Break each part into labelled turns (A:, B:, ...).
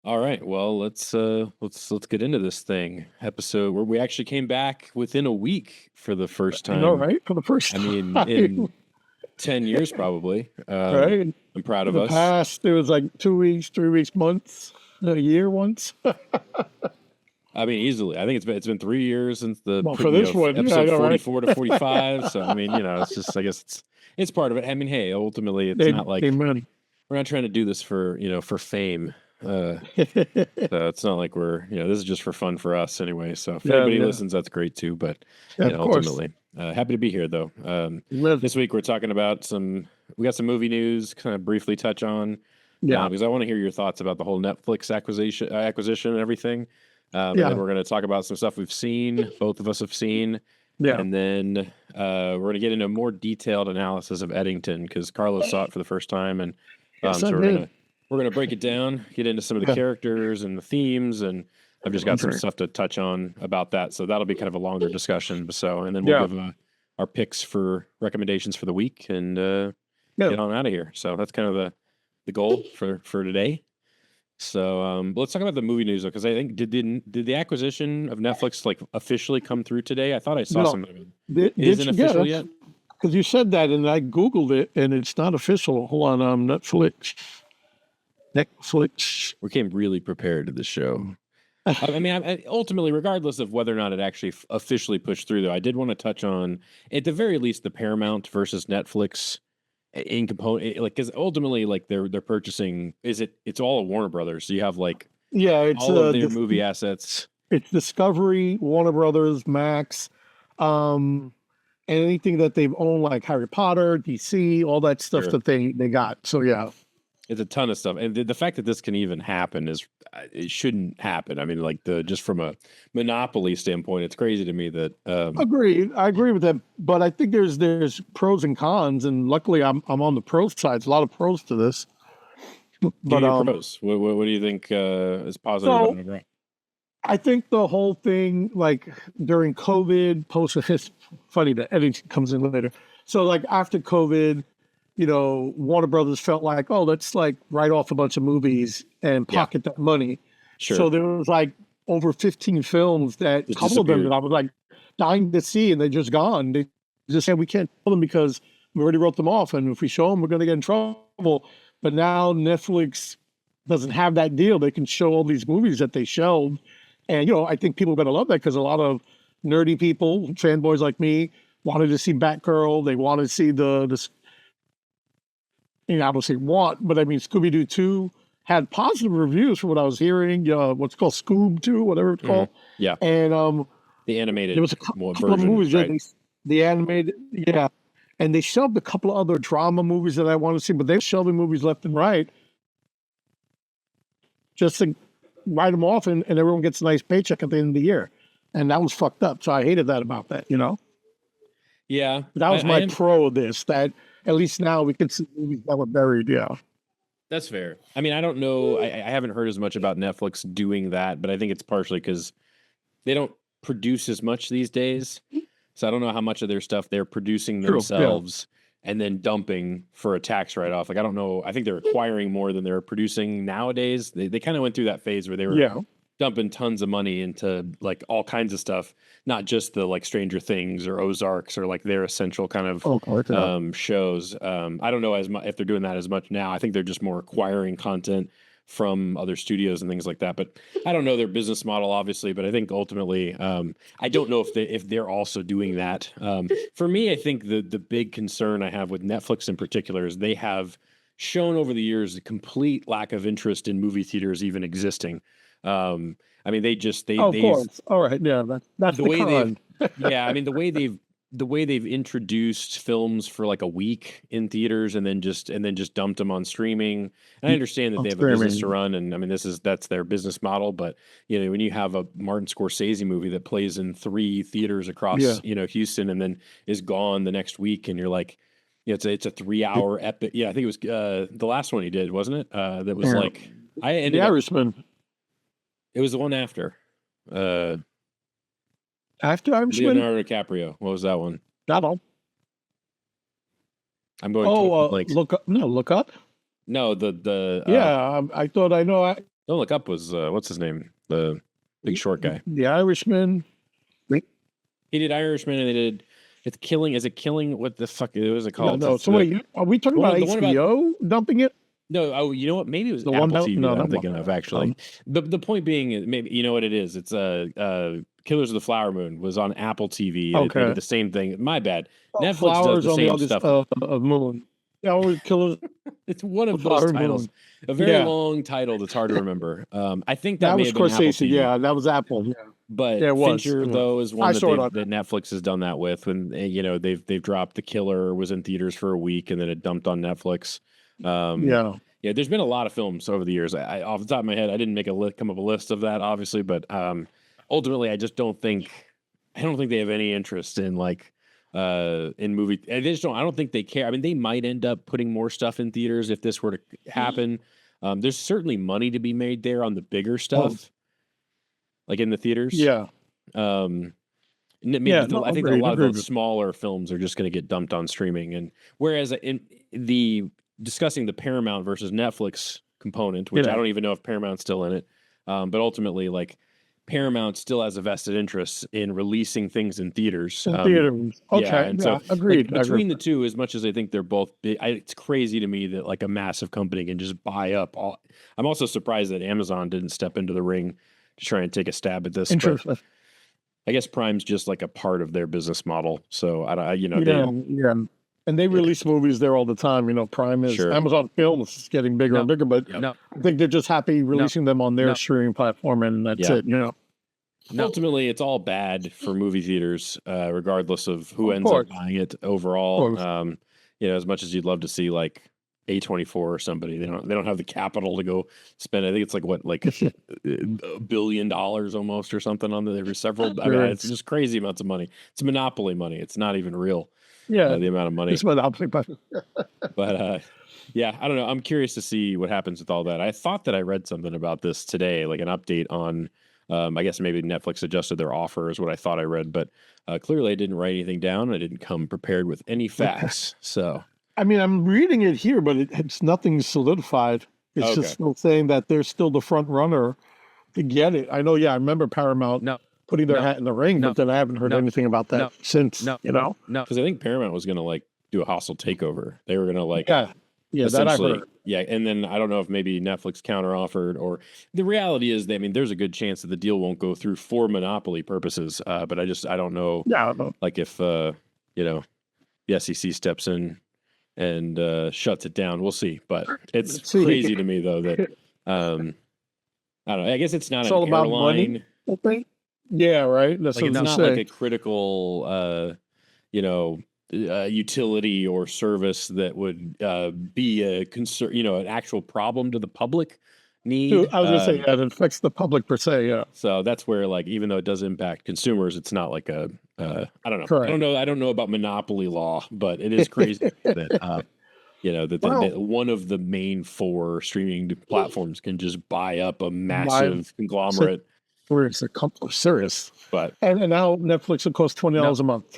A: All right, well, let's get into this thing. Episode where we actually came back within a week for the first
B: I know,
A: time.
B: right? For the first
A: I mean,
B: time,
A: in 10 years probably.
B: right?
A: I'm proud
B: In
A: of
B: the
A: us.
B: past, it was like 2 weeks, 3 weeks, months, a year once.
A: I mean, easily. I think it's been 3 years since the
B: Well, for this one, yeah, I
A: episode
B: know, right?
A: 44 to 45. So I mean, it's just I guess it's part of it. I mean, hey, ultimately, it's not
B: They
A: like
B: money.
A: we're not trying to do this for fame. So it's not like this is just for fun for us anyway. So if
B: Yeah,
A: anybody
B: yeah,
A: listens, that's great too. But
B: yeah, of course.
A: ultimately, happy to be here though.
B: Live,
A: This week we're talking about we got some movie news, kind of briefly touch on,
B: yeah,
A: because I want to hear your thoughts about the whole Netflix acquisition and everything. And then
B: yeah,
A: we're going to talk about some stuff we've seen, both of us have seen,
B: yeah.
A: and then we're going to get into a more detailed analysis of Eddington because Carlos saw it for the first time, and
B: Yes, I
A: so
B: did.
A: we're gonna break it down, get into some of the
B: Yeah,
A: characters and the themes, and I've just got some
B: okay.
A: stuff to touch on about that. So that'll be kind of a longer discussion. So, and then we'll
B: Yeah,
A: give our picks for recommendations for the week and
B: yeah.
A: get on out of here. So that's kind of the goal for today. So let's talk about the movie news because I think did the acquisition of Netflix like officially come through today? I thought I saw
B: No,
A: something. It
B: did
A: isn't
B: you? Yeah,
A: official
B: that's
A: yet.
B: because you said that, and I Googled it, and it's not official. Hold on, Netflix. Netflix.
A: We came really prepared to the show. I mean, ultimately, regardless of whether or not it actually officially pushed through, though, I did want to touch on, at the very least, the Paramount versus Netflix in component, like, because ultimately, like, they're purchasing. It's all Warner Brothers, so you have like
B: Yeah,
A: all of their movie assets.
B: it's Discovery, Warner Brothers, Max, um, and anything that they've owned, like Harry Potter, DC, all that stuff
A: Sure.
B: that they got. So yeah,
A: It's a ton of stuff, and the fact that this can even happen is it shouldn't happen. I mean, like just from a monopoly standpoint, it's crazy to me that
B: agreed. I agree with that, but I think there's pros and cons, and luckily I'm on the pro side. There's a lot of pros to this.
A: give
B: But
A: me your pros. What do you think is positive about it
B: so
A: overall?
B: I think the whole thing, like during COVID, post it's funny that Eddington comes in later. So like after COVID, Warner Brothers felt like, oh, let's like write off a bunch of movies and
A: Yeah,
B: pocket that money. So
A: sure.
B: there was like over 15 films that a
A: Just
B: couple of them that
A: disappeared.
B: I was like dying to see, and they're just gone. They just said we can't tell them because we already wrote them off, and if we show them, we're going to get in trouble. But now Netflix doesn't have that deal. They can show all these movies that they shelved, and I think people are going to love that because a lot of nerdy people, fanboys like me, wanted to see Batgirl. They wanted to see the I don't say want, but I mean Scooby Doo 2 had positive reviews from what I was hearing. What's called Scoob 2, whatever it's called.
A: Yeah,
B: And
A: the
B: there
A: animated
B: was a couple of
A: version,
B: movies that
A: right?
B: the animated, yeah. And they shelved a couple of other drama movies that I want to see, but they're shelving movies left and right just to write them off, and everyone gets a nice paycheck at the end of the year. And that was fucked up. So I hated that about that.
A: Yeah,
B: That
A: I,
B: was
A: I
B: my
A: am.
B: pro of this, that at least now we can see movies that were buried. Yeah.
A: That's fair. I mean, I don't know. I haven't heard as much about Netflix doing that, but I think it's partially because they don't produce as much these days. So I don't know how much of their stuff they're producing
B: True. Yeah.
A: themselves and then dumping for a tax write off. Like, I don't know. I think they're acquiring more than they're producing nowadays. They kind of went through that phase where they were
B: Yeah.
A: dumping tons of money into like all kinds of stuff, not just the like Stranger Things or Ozarks or like their essential kind of
B: Oh, yeah.
A: shows. I don't know as much if they're doing that as much now. I think they're just more acquiring content from other studios and things like that. But I don't know their business model, obviously. But I think ultimately, I don't know if they're also doing that. For me, I think the big concern I have with Netflix in particular is they have shown over the years a complete lack of interest in movie theaters even existing. I mean,
B: Oh, of
A: they've
B: course. All right. Yeah. That's
A: the
B: the
A: way they've
B: con.
A: yeah, I mean the way they've introduced films for like a week in theaters and then just dumped them on streaming. And I understand that
B: I'm
A: they have a business to
B: screaming.
A: run, and I mean that's their business model. But when you have a Martin Scorsese movie that plays in 3 theaters across
B: Yeah.
A: Houston and then is gone the next week, and you're like, it's a 3 hour epic. Yeah, I think it was the last one he did, wasn't it? That was
B: Yeah.
A: like I
B: The
A: ended up.
B: Irishman.
A: It was the one after. Uh,
B: After Irishman?
A: Leonardo DiCaprio. What was that one?
B: Not all.
A: I'm going
B: Oh,
A: total blanks.
B: look up. No, look up.
A: No, the
B: Yeah. I thought I know.
A: Don't Look Up was what's his name? The Big Short guy.
B: The Irishman.
A: He did Irishman, and they did It's Killing. Is it Killing? What the fuck was it called?
B: No. So wait, are we talking about HBO dumping it?
A: No, oh, you know what? Maybe it was
B: The
A: Apple
B: one that-
A: TV
B: no,
A: that
B: that
A: I'm thinking of, actually. The point being, is maybe you know what it is. It's Killers of the Flower Moon was on Apple TV. And
B: Okay.
A: They did the same thing. My bad. Netflix
B: Flowers
A: does the
B: on
A: same
B: the
A: stuff.
B: of Moon. Yeah, always Killers.
A: It's one of
B: Flower
A: those titles.
B: Moon.
A: A very long title that's hard to remember. I think that may
B: was
A: have been Apple
B: Scorsese.
A: TV.
B: Yeah, that was Apple. Yeah.
A: But
B: Yeah, it was.
A: Fincher,
B: Yeah.
A: though, is one
B: I saw it
A: that Netflix has done that with. When they've dropped The Killer, was in theaters for a week, and then it dumped on Netflix. Yeah, there's been a lot of films over the years. I off the top of my head, I didn't make come up a list of that, obviously, but ultimately, I don't think they have any interest in in movie. They just don't. I don't think they care. I mean, they might end up putting more stuff in theaters if this were to happen. There's certainly money to be made there on the bigger stuff, like in the theaters.
B: Yeah.
A: I think a lot of those smaller films are just going to get dumped on streaming, and whereas in discussing the Paramount versus Netflix component, which I don't even know if Paramount's still in it, but ultimately, Paramount still has a vested interest in releasing things in theaters.
B: Okay,
A: so
B: agreed.
A: Between the two, as much as I think they're both big, it's crazy to me that a massive company can just buy up all. I'm also surprised that Amazon didn't step into the ring to try and take a stab at this.
B: Interesting.
A: I guess Prime's just a part of their business model. So
B: and they release movies there all the time. Prime is Amazon Films is getting bigger and bigger, but I think they're just happy releasing them on their streaming platform, and that's it.
A: Ultimately, it's all bad for movie theaters, regardless of who ends up buying it overall. As much as you'd love to see A24 or somebody, they don't have the capital to go spend. I think it's $1 billion almost or something on there. Several. I mean, it's just crazy amounts of money. It's monopoly money. It's not even real.
B: Yeah,
A: the amount of money.
B: It's monopoly money.
A: But I don't know. I'm curious to see what happens with all that. I thought that I read something about this today, an update on. I guess maybe Netflix adjusted their offer is what I thought I read, but clearly I didn't write anything down. I didn't come prepared with any facts. So,
B: I mean, I'm reading it here, but it's nothing solidified. It's just still saying that they're still the front runner to get it. I know. Yeah, I remember Paramount putting their hat in the ring, but then I haven't heard anything about that since.
A: Because I think Paramount was going to do a hostile takeover. They were going to
B: that I've heard.
A: Yeah, and then I don't know if maybe Netflix counteroffered, or the reality is, there's a good chance that the deal won't go through for monopoly purposes. But I don't know.
B: Yeah, I don't know.
A: If the SEC steps in and shuts it down, we'll see. But it's crazy to me though that I don't know. I guess it's not an
B: all
A: airline.
B: About money, I think. Yeah, right. That's
A: it's not a critical utility or service that would be a concern, an actual problem to the public need.
B: I was going to say, it affects the public per se, yeah.
A: So that's where, even though it does impact consumers, it's not I don't know.
B: Correct.
A: I don't know about monopoly law, but it is crazy that, that one of the main 4 streaming platforms can just buy up a massive conglomerate.
B: Where it's serious,
A: but
B: and now Netflix will cost $20 a month.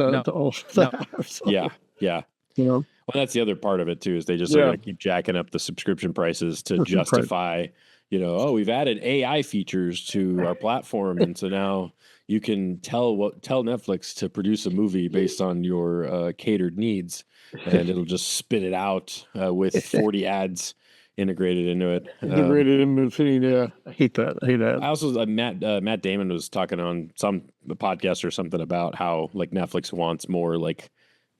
A: Yeah. Well, that's the other part of it too. Is they just are going to keep jacking up the subscription prices to justify, we've added AI features to our platform, and so now you can tell Netflix to produce a movie based on your catered needs, and it'll just spit it out with 40 ads integrated into it.
B: Yeah. I hate that.
A: I also Matt Damon was talking on some podcast or something about how Netflix wants more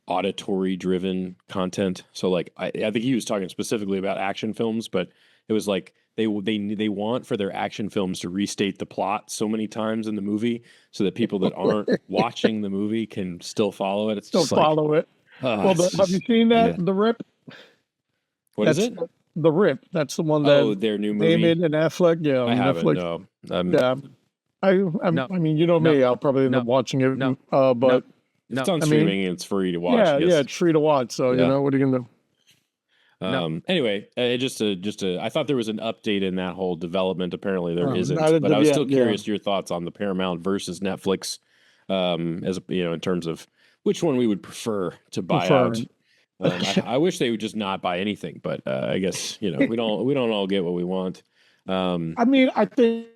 A: auditory driven content. So I think he was talking specifically about action films, but it was they want for their action films to restate the plot so many times in the movie so that people that aren't watching the movie can still follow it. It's
B: still
A: just
B: follow it. Have you seen that?
A: Yeah.
B: The Rip.
A: Is it?
B: The Rip. That's the one that
A: their new movie.
B: Damon and Affleck. Yeah,
A: I haven't.
B: Netflix.
A: No.
B: I mean, me. I'll probably end up watching it. But
A: it's on streaming and it's free to watch.
B: Yeah, it's free to watch. So what are you gonna do?
A: Anyway, I thought there was an update in that whole development. Apparently there isn't. But I was still curious your thoughts on the Paramount versus Netflix, as in terms of which one we would prefer to buy out. I wish they would just not buy anything, but I guess we don't all get what we want.
B: I mean, I think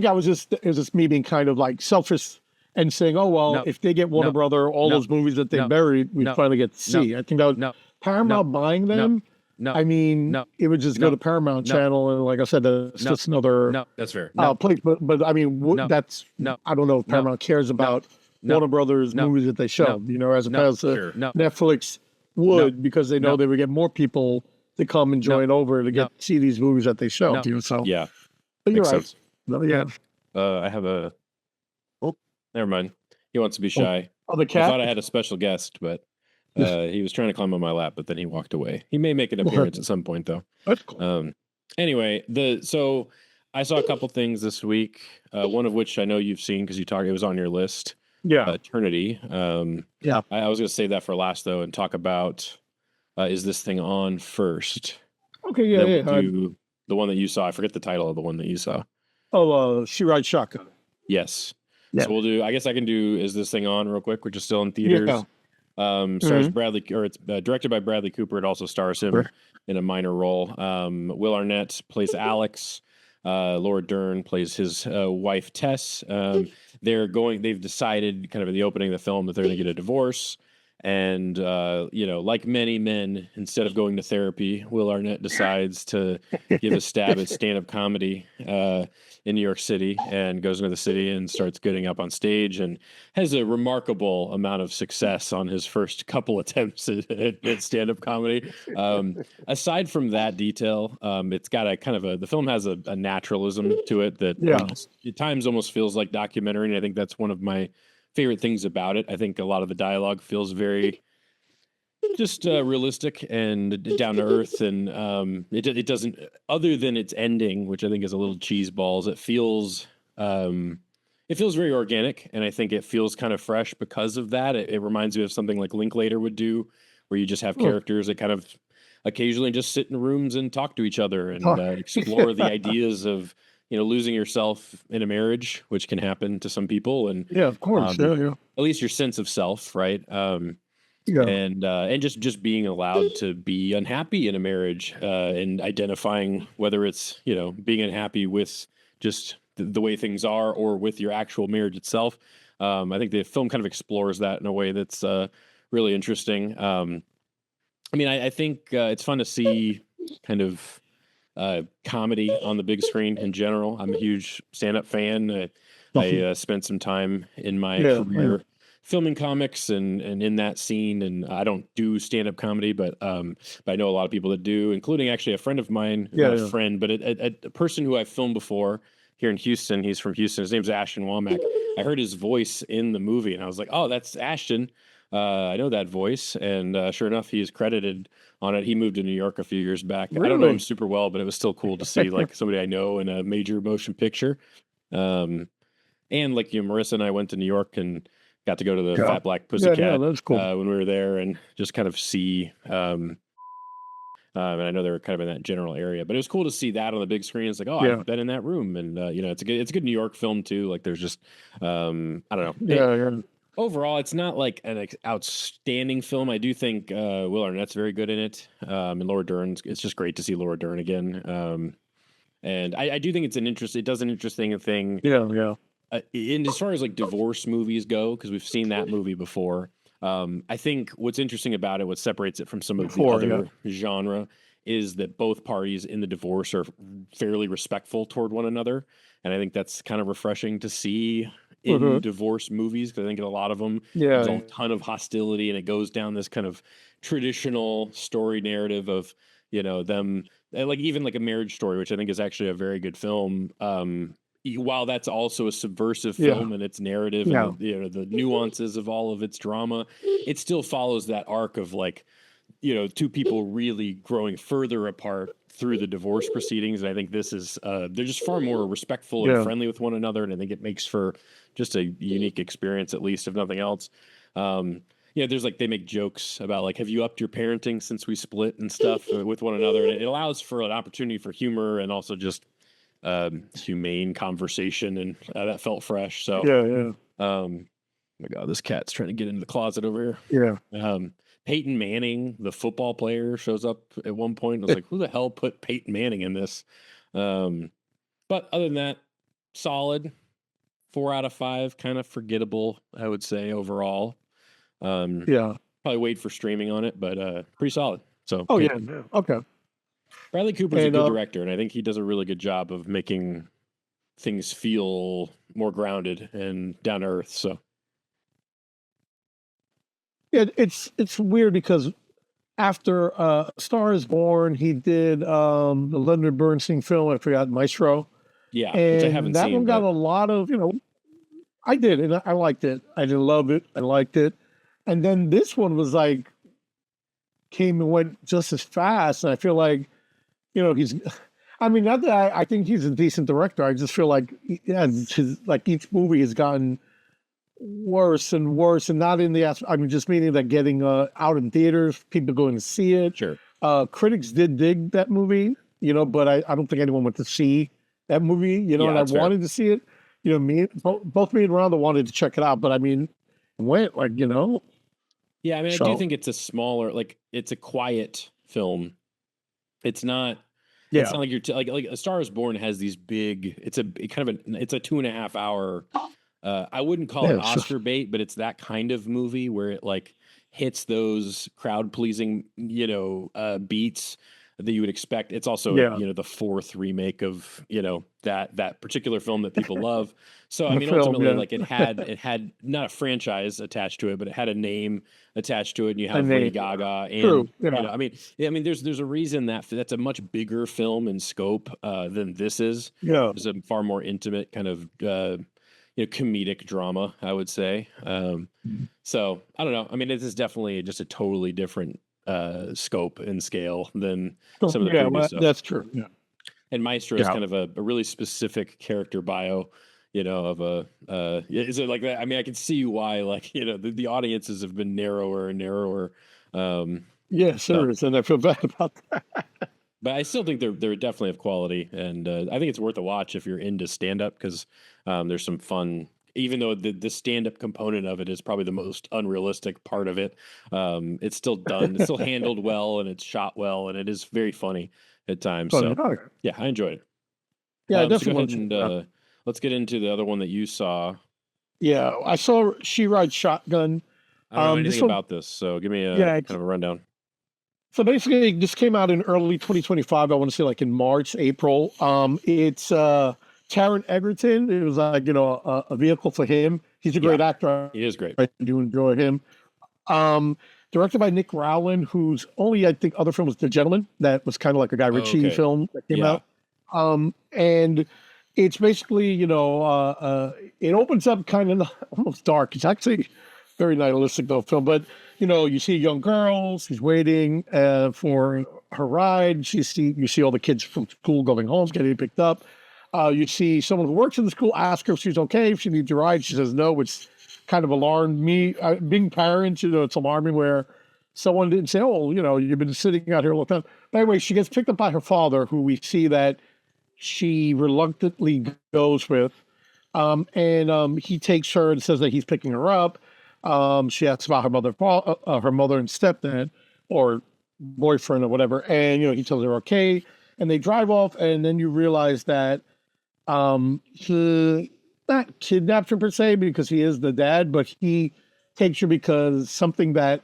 B: I was just it was just me being kind of like selfish and saying, oh well,
C: No,
B: if they get Warner
C: no,
B: Brother all
C: no,
B: those movies that they
C: no,
B: buried, we
C: no,
B: finally get to
C: no,
B: see. I think that was
C: no, no,
B: Paramount buying
C: no,
B: them.
C: no,
B: I mean,
C: no,
B: it would just go
C: no,
B: to Paramount
C: no,
B: Channel, and like I said, that's
C: no,
B: just another
C: no,
A: That's fair.
C: no,
B: place. But I mean,
C: no,
B: that's
C: no,
B: I don't know if
C: no,
B: Paramount cares
C: no,
B: about
C: no,
B: Warner Brothers
C: no,
B: movies that they show,
C: no,
B: you know, as
C: no,
B: opposed to
A: Sure.
C: no,
B: Netflix
C: no,
B: would, because they know
C: no,
B: they would get more people to come and
C: no,
B: join over to
C: no,
B: get see these movies that they show.
C: no.
B: You know, so
A: Yeah,
B: but you're
A: makes
B: right.
A: sense.
B: No, yeah.
A: I have a. Oh, never mind. He wants to be
B: Oh,
A: shy.
B: the
A: I
B: cat.
A: thought I had a special guest, but he was trying to climb on my lap, but then he walked away. He may make an appearance at some point, though.
B: That's cool.
A: Anyway, so I saw a couple things this week. One of which I know you've seen because you talked. It was on your list.
B: Yeah.
A: Eternity.
B: Yeah.
A: I was going to save that for last though, and talk about is this thing on first?
B: Okay.
A: And
B: Yeah.
A: then
B: Yeah.
A: we'll do the one that you saw. I forget the title of the one that you saw.
B: She rides shotgun.
A: Yes.
B: Yeah.
A: So we'll do. I guess I can do. Is this thing on real quick? Which is still in theaters.
B: Yeah.
A: Stars Bradley, or it's directed by Bradley Cooper. It also stars him in a minor role. Will Arnett plays Alex. Laura Dern plays his wife Tess. They've decided kind of in the opening of the film that they're going to get a divorce. And, like many men, instead of going to therapy, Will Arnett decides to give a stab at stand-up comedy in New York City, and goes into the city and starts getting up on stage, and has a remarkable amount of success on his first couple attempts at stand-up comedy. Aside from that detail, it's got a kind of the film has a naturalism to it that at times almost feels like documentary, and I think that's one of my favorite things about it. I think a lot of the dialogue feels very just realistic and down to earth, and it doesn't, other than its ending, which I think is a little cheese balls. It feels very organic, and I think it feels kind of fresh because of that. It reminds me of something like Linklater would do, where you just have characters that kind of occasionally just sit in rooms and talk to each other and explore the ideas of losing yourself in a marriage, which can happen to some people, and
B: of course,
A: at least your sense of self, right? And just being allowed to be unhappy in a marriage, and identifying whether it's being unhappy with just the way things are or with your actual marriage itself. I think the film kind of explores that in a way that's really interesting. I think it's fun to see kind of comedy on the big screen in general. I'm a huge stand-up fan. I spent some time in my career filming comics and in that scene, and I don't do stand-up comedy, but I know a lot of people that do, including actually a friend of mine, not a friend, but a person who I've filmed before here in Houston. He's from Houston. His name's Ashton Womack. I heard his voice in the movie, and I was like, oh, that's Ashton. I know that voice, and sure enough, he is credited on it. He moved to New York a few years back.
B: Really?
A: I don't know him super well, but it was still cool to see like somebody I know in a major motion picture. And like Marissa and I went to New York and got to go to the Fat Black Pussycat
B: that's cool.
A: when we were there, and just kind of see. And I know they were kind of in that general area, but it was cool to see that on the big screen. It's like, oh, I've been in that room, and it's a good New York film too. Like there's just I don't know. Overall, it's not like an outstanding film. I do think Will Arnett's very good in it, and Laura Dern. It's just great to see Laura Dern again. And I do think it does an interesting thing. In as far as like divorce movies go, because we've seen that movie before. I think what's interesting about it, what separates it from some of the other genre, is that both parties in the divorce are fairly respectful toward one another, and I think that's kind of refreshing to see in divorce movies, because I think in a lot of them there's a ton of hostility, and it goes down this kind of traditional story narrative of them, like even like A Marriage Story, which I think is actually a very good film. While that's also a subversive film in its narrative and the nuances of all of its drama, it still follows that arc of like two people really growing further apart through the divorce proceedings. And I think this is they're just far more respectful and friendly with one another, and I think it makes for just a unique experience, at least if nothing else. There's like, they make jokes about like, have you upped your parenting since we split and stuff with one another, and it allows for an opportunity for humor and also just humane conversation, and that felt fresh. So oh my god, this cat's trying to get into the closet over here. Peyton Manning, the football player, shows up at one point. I was like, who the hell put Peyton Manning in this? But other than that, solid. 4 out of 5, kind of forgettable, I would say overall.
B: Yeah.
A: Probably wait for streaming on it, but pretty solid. So
B: Oh yeah. Okay.
A: Bradley Cooper's a
B: And
A: good director, and I think he does a really good job of making things feel more grounded and down to earth. So
B: yeah, it's weird because after Star is Born, he did the Leonard Bernstein film. I forgot Maestro,
A: yeah, which I haven't
B: and that
A: seen.
B: one got
A: But
B: a lot of I did, and I liked it. I didn't love it. I liked it, and then this one was like came and went just as fast. And I feel like he's. I mean, not that I think he's a decent director. I just feel like like each movie has gotten worse and worse, and not in the I mean, just meaning that getting out in theaters, people going to see it.
A: sure.
B: Critics did dig that movie, but I don't think anyone went to see that movie,
A: Yeah,
B: and I
A: that's fair.
B: wanted to see it. Both me and Rhonda wanted to check it out, but I mean, went like
A: Yeah, I mean, I do
B: So
A: think it's a smaller, like it's a quiet film. It's not.
B: yeah,
A: It's not like you're like A Star Is Born has these big. It's a it's a 2.5 hour. I wouldn't call it
B: yeah, so,
A: Oscar bait, but it's that kind of movie where it like hits those crowd pleasing, beats that you would expect. It's also,
B: yeah,
A: the fourth remake of, that particular film that people love. So, I
B: the
A: mean,
B: film,
A: ultimately,
B: yeah,
A: like it had not a franchise attached to it, but it had a name attached to it. And you
B: a
A: have Lady
B: name.
A: Gaga
B: True,
A: and,
B: yeah,
A: I mean, there's a reason that's a much bigger film in scope than this is.
B: yeah.
A: It's a far more intimate kind of, comedic drama, I would say. So I don't know. I mean, it is definitely just a totally different scope and scale than some of the
B: Yeah,
A: previous stuff.
B: that's true. Yeah,
A: And Maestro is
B: yeah.
A: kind of a really specific character bio, of is it like that? I mean, I can see why, like, the audiences have been narrower and narrower.
B: Yes,
A: So,
B: there is, and I feel bad about that.
A: but I still think they're definitely of quality, and I think it's worth a watch if you're into stand up because there's some fun. Even though the stand up component of it is probably the most unrealistic part of it, it's still done. It's still handled well, and it's shot well, and it is very funny at times.
B: Funny.
A: So
B: Okay.
A: yeah, I enjoyed it.
B: Yeah, I
A: So go
B: definitely
A: ahead
B: want to check
A: and
B: it out.
A: let's get into the other one that you saw.
B: Yeah, I saw She Rides Shotgun.
A: I don't know
B: This
A: anything
B: one,
A: about this, so give me a
B: yeah.
A: kind of a rundown.
B: So basically, this came out in early 2025. I want to say like in March, April. It's Taron Egerton. It was like a vehicle for him. He's a great
A: Yeah,
B: actor.
A: he is great.
B: I do enjoy him. Directed by Nick Rowland, whose only I think other film was The Gentleman. That was kind of like a Guy Ritchie
A: Okay.
B: film that came
A: Yeah.
B: out. And it's basically it opens up kind of almost dark. It's actually very nihilistic though film, but you see a young girl. She's waiting for her ride. You see all the kids from school going home, getting picked up. You see someone who works in the school ask her if she's okay, if she needs a ride. She says no, which kind of alarmed me. Being parents, it's alarming where someone didn't say, oh, you've been sitting out here all the time. But anyway, she gets picked up by her father, who we see that she reluctantly goes with. He takes her and says that he's picking her up. She asks about her mother and stepdad or boyfriend or whatever. And, he tells her okay. And they drive off. And then you realize that he not kidnapped her per se because he is the dad, but he takes her because something that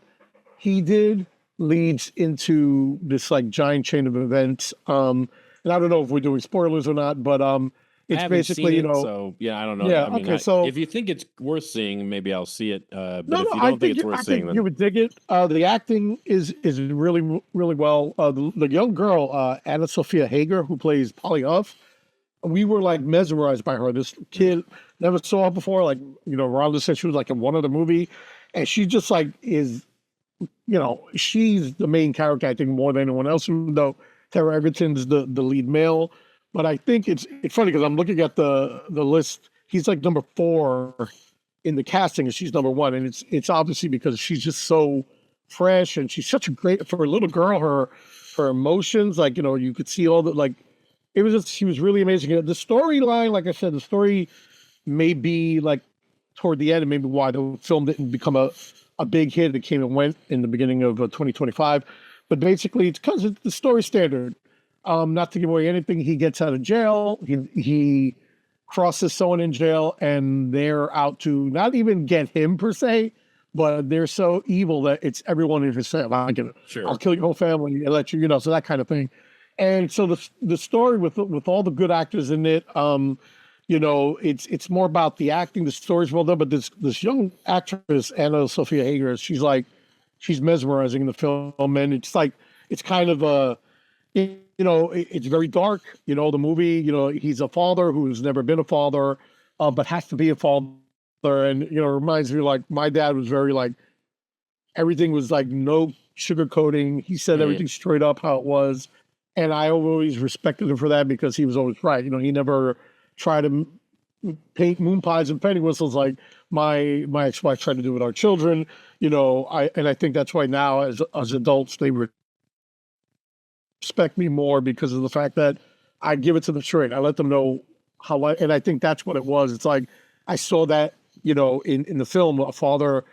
B: he did leads into this like giant chain of events. And I don't know if we're doing spoilers or not, but it's basically,
A: so yeah, I don't know.
B: yeah,
A: I mean,
B: okay, so
A: if you think it's worth seeing, maybe I'll see it. But
B: no,
A: if
B: no,
A: you
B: I
A: don't think
B: think
A: it's worth seeing,
B: you
A: then
B: would dig it. The acting is really really well. The young girl, Anna Sophia Hager, who plays Polly Huff, we were like mesmerized by her. This kid never saw her before. Like Rhonda said, she was like in one other movie, and she just like is, she's the main character. I think more than anyone else. Even though Tara Egerton's the lead male, but I think it's funny because I'm looking at the list. He's like number 4 in the casting, and she's number 1, and it's obviously because she's just so fresh and she's such a great for a little girl. Her emotions, like you could see all the like. It was just she was really amazing. The storyline, like I said, the story may be like toward the end, and maybe why the film didn't become a big hit. It came and went in the beginning of 2025, but basically it's because it's the story standard. Not to give away anything, he gets out of jail. He crosses someone in jail, and they're out to not even get him per se, but they're so evil that it's everyone in his family. I'll kill your whole family and let you, so that kind of thing. And so the story with all the good actors in it, it's more about the acting. The story's well done, but this young actress, Anna Sophia Hager, she's mesmerizing in the film, and it's kind of it's very dark. The movie, he's a father who's never been a father, but has to be a father, and it reminds me like my dad was very like everything was like no sugarcoating. He said everything straight up how it was, and I always respected him for that because he was always right. He never tried to paint moon pies and penny whistles like my ex-wife tried to do with our children. I think that's why now as adults they respect me more because of the fact that I give it to them straight. I let them know and I think that's what it was. It's like I saw that, in the film, a father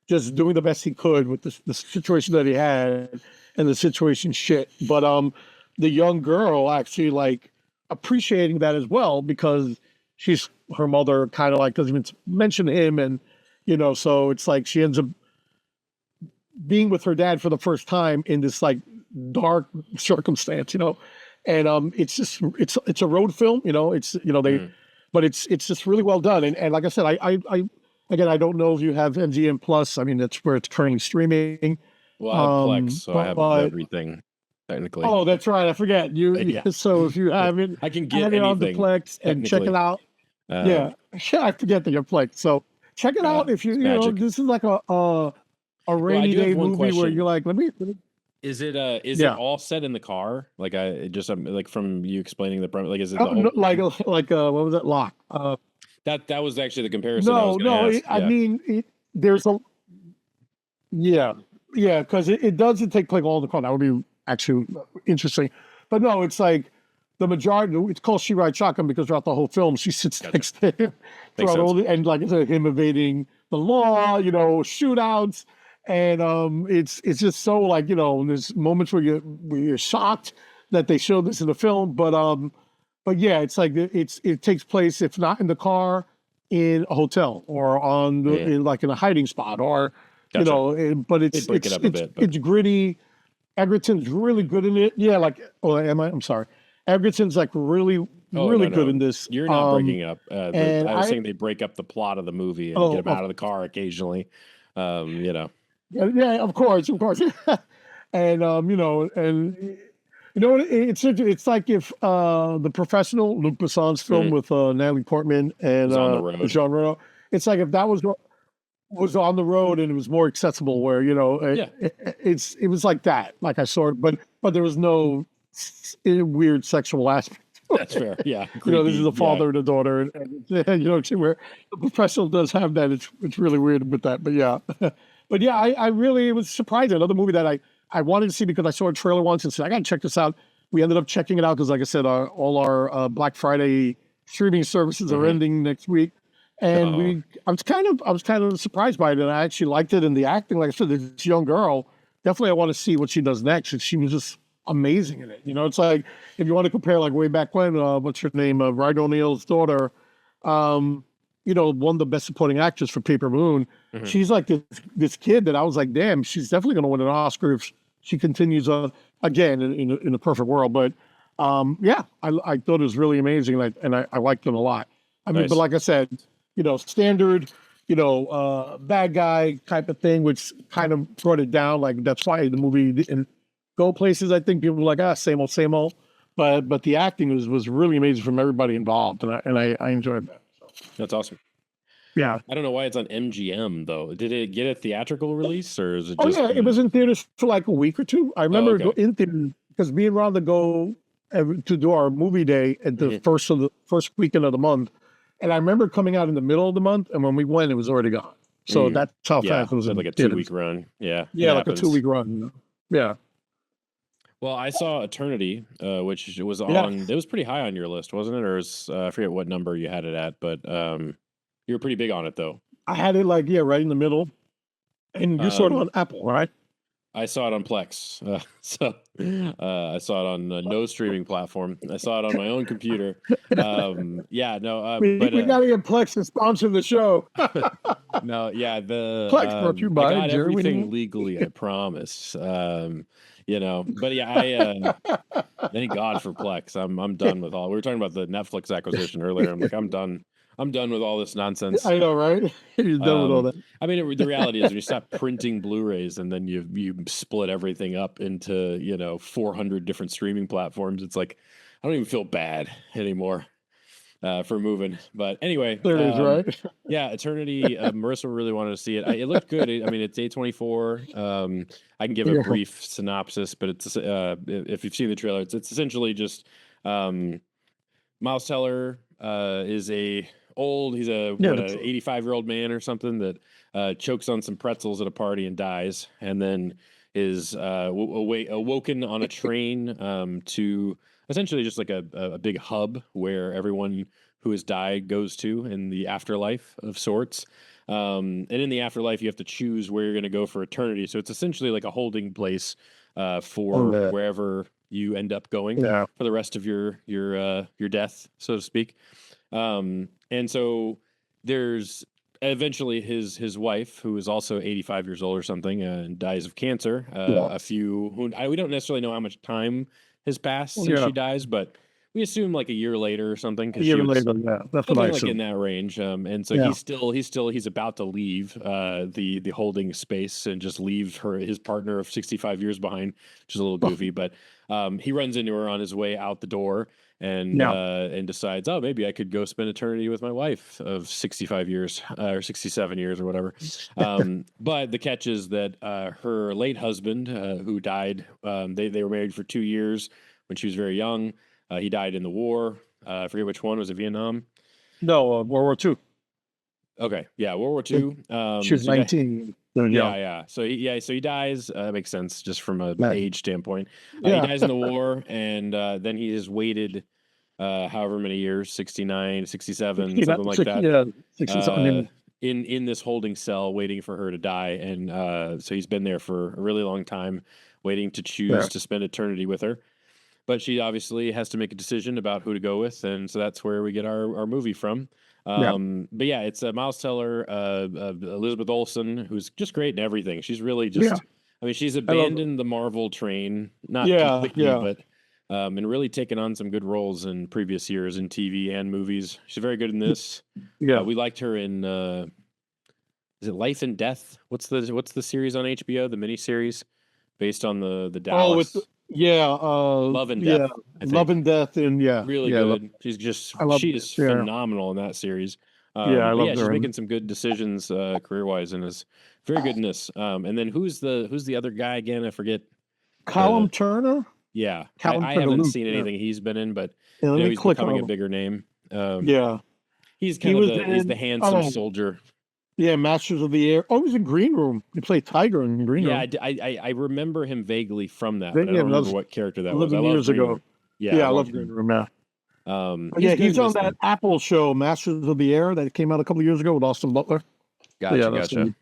B: just doing the best he could with the situation that he had and the situation shit. But the young girl actually like appreciating that as well because her mother kind of like doesn't even mention him, and so it's like she ends up being with her dad for the first time in this like dark circumstance, and it's a road film, but it's just really well done, and like I said, I again I don't know if you have MGM Plus. I mean that's where it's currently streaming.
A: Well, I have Plex, so I have everything technically.
B: Oh, that's right. I forget you. So if you haven't,
A: I can get
B: it on the Plex and check it out. I forget that you're Plex. So check it out if this is like a rainy day movie where you're like, let me.
A: Is it it all set in the car? Like like from you explaining the premise, like is it
B: like what was it, Lock?
A: That was actually the comparison.
B: I mean there's a because it doesn't take place all in the car. That would be actually interesting, but no, it's like the majority. It's called She Rides Shotgun because throughout the whole film she sits next to him and like it's him evading the law, shootouts. And it's just so like there's moments where you're shocked that they showed this in the film, but yeah, it's like it takes place if not in the car, in a hotel or in a hiding spot or but it's gritty. Egerton's really good in it. Yeah, like I'm sorry. Egerton's like really good in this.
A: You're not breaking up. I was saying they break up the plot of the movie and get him out of the car occasionally.
B: Yeah, of course, and it's like if The Professional, Luc Besson's film with Natalie Portman and Jean Reno. It's like if that was on the road and it was more accessible, where it was like that. Like I saw it, but there was no weird sexual aspect.
A: That's fair. Yeah,
B: this is a father and a daughter, and where The Professional does have that. It's really weird with that, but yeah. But yeah, I really was surprised. Another movie that I wanted to see because I saw a trailer once and said, I got to check this out. We ended up checking it out because, like I said, all our Black Friday streaming services are ending next week. And I was kind of surprised by it. And I actually liked it. And the acting, like I said, this young girl, definitely I want to see what she does next. And she was just amazing in it. It's like, if you want to compare like way back when, what's her name? Ryan O'Neal's daughter, won the Best Supporting Actress for Paper Moon. She's like this kid that I was like, damn, she's definitely going to win an Oscar if she continues on again in a perfect world. But I thought it was really amazing, and I liked it a lot. I mean, but like I said, standard, bad guy type of thing, which kind of brought it down. Like that's why the movie didn't go places. I think people were like, same old. But the acting was really amazing from everybody involved, and I enjoyed that.
A: That's awesome.
B: Yeah.
A: I don't know why it's on MGM though. Did it get a theatrical release or is it just...
B: Oh yeah, it was in theaters for like a week or two. I remember in theaters because me and Rhonda go to do our movie day at the first weekend of the month. And I remember coming out in the middle of the month, and when we went, it was already gone. So that's how fast it was.
A: Like a 2-week run. Yeah.
B: Yeah, like a 2-week run. Yeah.
A: Well, I saw Eternity, which was on. It was pretty high on your list, wasn't it? Or I forget what number you had it at, but you were pretty big on it, though.
B: I had it right in the middle, and you're sort of on Apple, right?
A: I saw it on Plex. I saw it on no streaming platform. I saw it on my own computer. Yeah, no,
B: We got to get Plex to sponsor the show.
A: no, yeah,
B: Plex brought to you
A: I
B: by
A: got everything
B: Germany.
A: legally, I promise. But yeah, I thank God for Plex. I'm done with all. We were talking about the Netflix acquisition earlier. I'm like, I'm done. I'm done with all this nonsense.
B: I know, right? He's done with all that.
A: I mean, the reality is, when you stop printing Blu-rays and then you split everything up into 400 different streaming platforms, it's like I don't even feel bad anymore for moving. But anyway,
B: There it is, right?
A: yeah, Eternity. Marissa really wanted to see it. It looked good. I mean, it's A24. I can give a
B: Yeah.
A: brief synopsis, but it's if you've seen the trailer, it's essentially just Miles Teller is he's a
B: Yeah,
A: what, a 85-year-old man or something that chokes on some pretzels at a party and dies, and then is awoken on a train to essentially just like a big hub where everyone who has died goes to in the afterlife of sorts. And in the afterlife, you have to choose where you're going to go for eternity. So it's essentially like a holding place for
B: yeah.
A: wherever you end up going
B: Yeah.
A: for the rest of your death, so to speak. And so there's eventually his wife, who is also 85 years old or something, and dies of cancer.
B: Yeah.
A: We don't necessarily know how much time has passed since
B: Yeah.
A: she dies, but we assume like a year later or something,
B: A
A: because
B: year
A: she was
B: later, yeah. That's what
A: something
B: I
A: like in
B: assume.
A: that range. And so
B: Yeah.
A: he's about to leave the holding space and just leave his partner of 65 years behind, which is a little goofy. But he runs into her on his way out the door and
B: Yeah.
A: and decides, oh, maybe I could go spend eternity with my wife of 65 years or 67 years or whatever. But the catch is that her late husband, who died, they were married for 2 years when she was very young. He died in the war. I forget which one. Was it Vietnam?
B: No, World War II.
A: Okay, yeah, World War II.
B: She was
A: So
B: 19. So,
A: yeah, yeah. So he dies. That makes sense, just from a
B: Right.
A: age standpoint. He
B: Yeah.
A: dies in the war, and then he has waited however many years, 69, 67, something like that.
B: Yeah, 60 something.
A: In this holding cell, waiting for her to die, and so he's been there for a really long time, waiting to choose to spend eternity with her. But she obviously has to make a decision about who to go with, and so that's where we get our movie from. But yeah, it's Miles Teller, Elizabeth Olsen, who's just great in everything. She's really just,
B: Yeah.
A: I mean, she's abandoned the Marvel train, not
B: Yeah,
A: completely,
B: yeah.
A: but and really taken on some good roles in previous years in TV and movies. She's very good in this.
B: Yeah.
A: We liked her in is it Life and Death? What's the series on HBO, the miniseries based on the Dallas?
B: Love
A: and Death, I think.
B: Love and Death, and
A: Really good. She's just she is phenomenal in that series.
B: I love her.
A: She's making some good decisions career wise, and is very good in this. And then who's the other guy again? I forget.
B: Callum Turner.
A: Yeah,
B: Callum
A: I
B: Turner
A: haven't
B: Luke,
A: seen anything he's been in, but
B: Yeah, let me
A: he's
B: click
A: becoming
B: on
A: a
B: him.
A: bigger name.
B: He's
A: He's
B: in-
A: the handsome
B: oh.
A: soldier.
B: Yeah, Masters of the Air. Oh, he was in Green Room. He played Tiger in Green Room.
A: Yeah, I remember him vaguely from that, but I
B: Yeah,
A: don't remember what character that was.
B: 11 years
A: Green
B: ago.
A: Room.
B: Yeah, I love Green Room. Yeah.
A: He's good
B: He's
A: in
B: on
A: this
B: that
A: thing.
B: Apple show, Masters of the Air, that came out a couple years ago with Austin Butler.
A: Gotcha.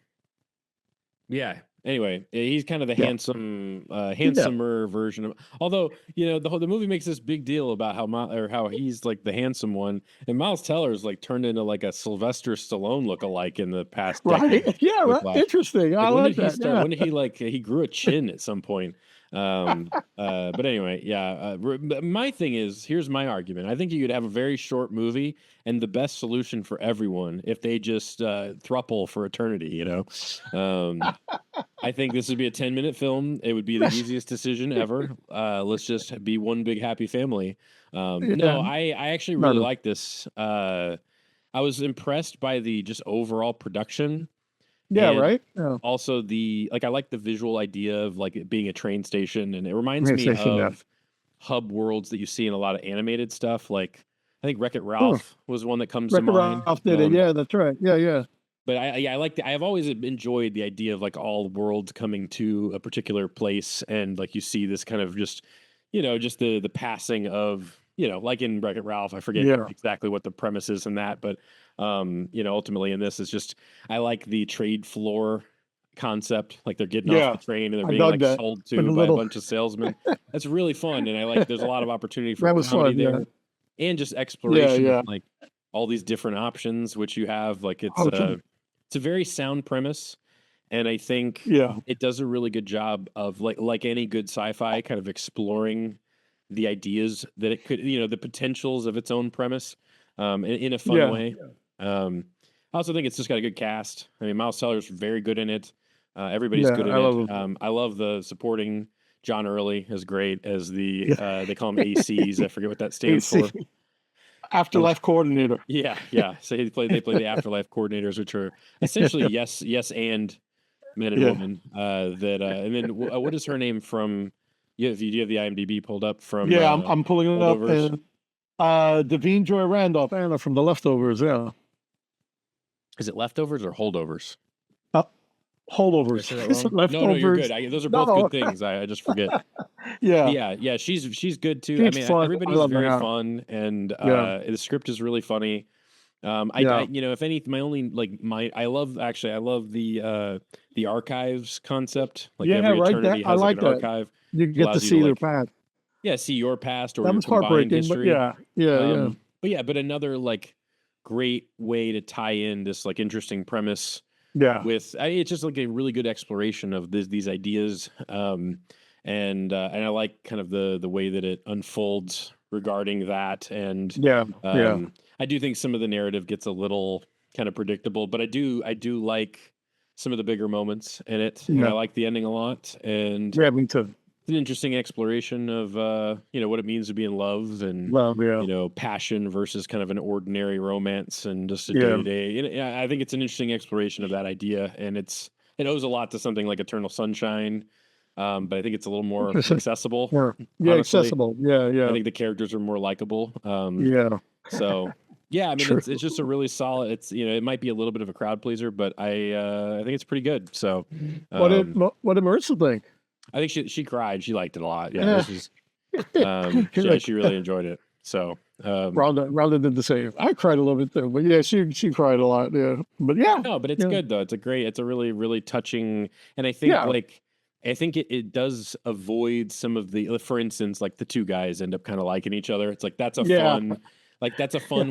A: Yeah. Anyway, he's kind of the handsomer version of. Although the movie makes this big deal about how he's like the handsome one, and Miles Teller is like turned into like a Sylvester Stallone lookalike in the past decade.
B: Right? Yeah, right. Interesting. I
A: when
B: like
A: did he
B: that.
A: start?
B: Yeah.
A: When did he he grew a chin at some point? But anyway, yeah. My thing is, here's my argument. I think you could have a very short movie, and the best solution for everyone if they just throuple for eternity. I think this would be a 10-minute film. It would be the easiest decision ever. Let's just be one big happy family. No, I actually really like this. I was impressed by the just overall production.
B: Yeah,
A: And
B: right. Yeah.
A: Also I like the visual idea of like it being a train station, and it reminds me of hub worlds that you see in a lot of animated stuff. Like I think Wreck-It Ralph was one that comes to mind.
B: Ralph did it. Yeah, that's right. Yeah.
A: But I like I've always enjoyed the idea of like all worlds coming to a particular place, and like you see this kind of just just the passing of like in Wreck-It Ralph. I forget exactly what the premise is in that, but ultimately in this is just I like the trade floor concept, like they're getting off the train and they're
B: I
A: being
B: dug
A: like
B: that.
A: sold
B: With
A: to
B: a
A: by a
B: little,
A: bunch of salesmen. That's really fun, and I like. There's a lot of opportunity for
B: that was
A: comedy
B: fun. Yeah.
A: there, and just
B: Yeah.
A: exploration of
B: Yeah.
A: like all these different options which you have. Like
B: Oh, totally.
A: it's a very sound premise, and I think
B: Yeah.
A: it does a really good job of like any good sci-fi kind of exploring the ideas that it could, the potentials of its own premise, in a fun
B: Yeah.
A: way. I also think it's just got a good cast. I mean, Miles Teller's very good in it. Everybody's
B: Yeah.
A: good in
B: I
A: it.
B: love it.
A: I love the supporting. John Early is great as the
B: Yeah.
A: they call him ACs. I forget what that stands for.
B: AC Afterlife coordinator.
A: Yeah, yeah. So they play the afterlife coordinators, which are essentially yes and men and
B: Yeah.
A: women. And then what is her name from? Yeah, if you have the IMDb pulled up from
B: Yeah. I'm pulling it up,
A: Holdovers.
B: and Devine Joy Randolph, Anna from The Leftovers. Yeah.
A: Is it Leftovers or Holdovers?
B: Uh,
A: Did I
B: Holdovers.
A: say that
B: Is it
A: wrong? No, you're
B: Leftovers?
A: good. Those are both
B: No.
A: good things. I just forget.
B: Yeah.
A: Yeah, she's good too. I
B: She's
A: mean,
B: fun. I
A: everybody's
B: love her.
A: very
B: Yeah.
A: fun, and
B: Yeah.
A: the script is really funny.
B: Yeah.
A: If anything, my only I love the archives concept. Like
B: Yeah.
A: every
B: Right.
A: eternity
B: I
A: has like
B: like
A: an
B: that.
A: archive.
B: You get to
A: Allows you
B: see
A: to
B: their
A: like
B: path.
A: see your past or
B: That
A: your
B: was
A: combined
B: heartbreaking, but
A: history.
B: yeah.
A: But another like great way to tie in this like interesting premise
B: Yeah.
A: with it's just like a really good exploration of these ideas, and I like kind of the way that it unfolds regarding that, and
B: Yeah. Yeah.
A: I do think some of the narrative gets a little kind of predictable, but I do like some of the bigger moments in it, and I
B: Yeah.
A: like the ending a lot, and
B: Yeah. Me too.
A: it's an interesting exploration of what it means to be in love, and
B: Love. Yeah.
A: passion versus kind of an ordinary romance and just a day
B: Yeah.
A: to day. I think it's an interesting exploration of that idea, and it owes a lot to something like Eternal Sunshine, but I think it's a little more accessible.
B: Yeah.
A: Honestly,
B: Accessible. Yeah.
A: I
B: Yeah.
A: think the characters are more likable.
B: Yeah.
A: So yeah, I mean
B: True.
A: it's just a really solid. It's it might be a little bit of a crowd pleaser, but I think it's pretty good. So
B: What did Marissa think?
A: I think she cried. She liked it a lot. Yeah,
B: Yeah.
A: this is she really enjoyed it. So
B: Rather than the same. I cried a little bit too, but yeah, she cried a lot. Yeah, but yeah,
A: no, but it's
B: yeah.
A: good though. It's a really, really touching, and I think
B: Yeah.
A: I think it does avoid some of the, for instance, like the two guys end up kind of liking each other. It's like that's a
B: Yeah.
A: fun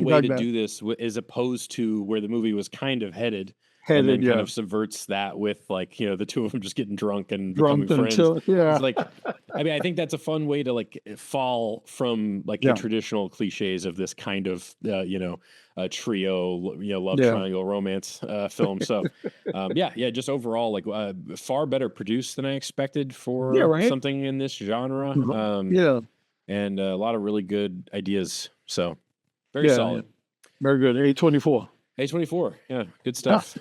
A: way
B: Dug
A: to
B: that.
A: do this, as opposed to where the movie was kind of headed, and
B: Headed,
A: then kind
B: yeah.
A: of subverts that with like the two of them just getting drunk and becoming
B: Drunk
A: friends.
B: until yeah.
A: It's like, I mean, I think that's a fun way to like fall from like
B: Yeah.
A: the traditional cliches of this kind of a trio love
B: Yeah.
A: triangle romance film. So just overall like far better produced than I expected for
B: Yeah, right?
A: something in this genre.
B: Yeah,
A: And a lot of really good ideas. So very
B: yeah,
A: solid.
B: very good. A24.
A: A24, yeah, good stuff.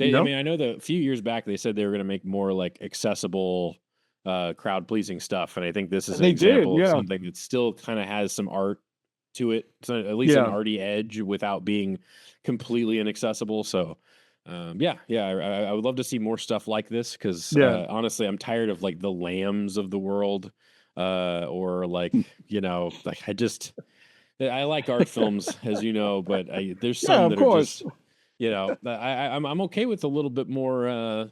A: I
B: Yep.
A: mean, I know that a few years back they said they were going to make more like accessible, crowd pleasing stuff, and I think this is an
B: They did,
A: example of
B: yeah.
A: something that still kind of has some art to it, so at least an
B: Yeah.
A: arty edge without being completely inaccessible. So, I would love to see more stuff like this because
B: Yeah.
A: honestly, I'm tired of like the Lambs of the world, or like like I like art films, as you know, but there's
B: Yeah,
A: some
B: of
A: that
B: course.
A: are just. I'm okay with a little bit more,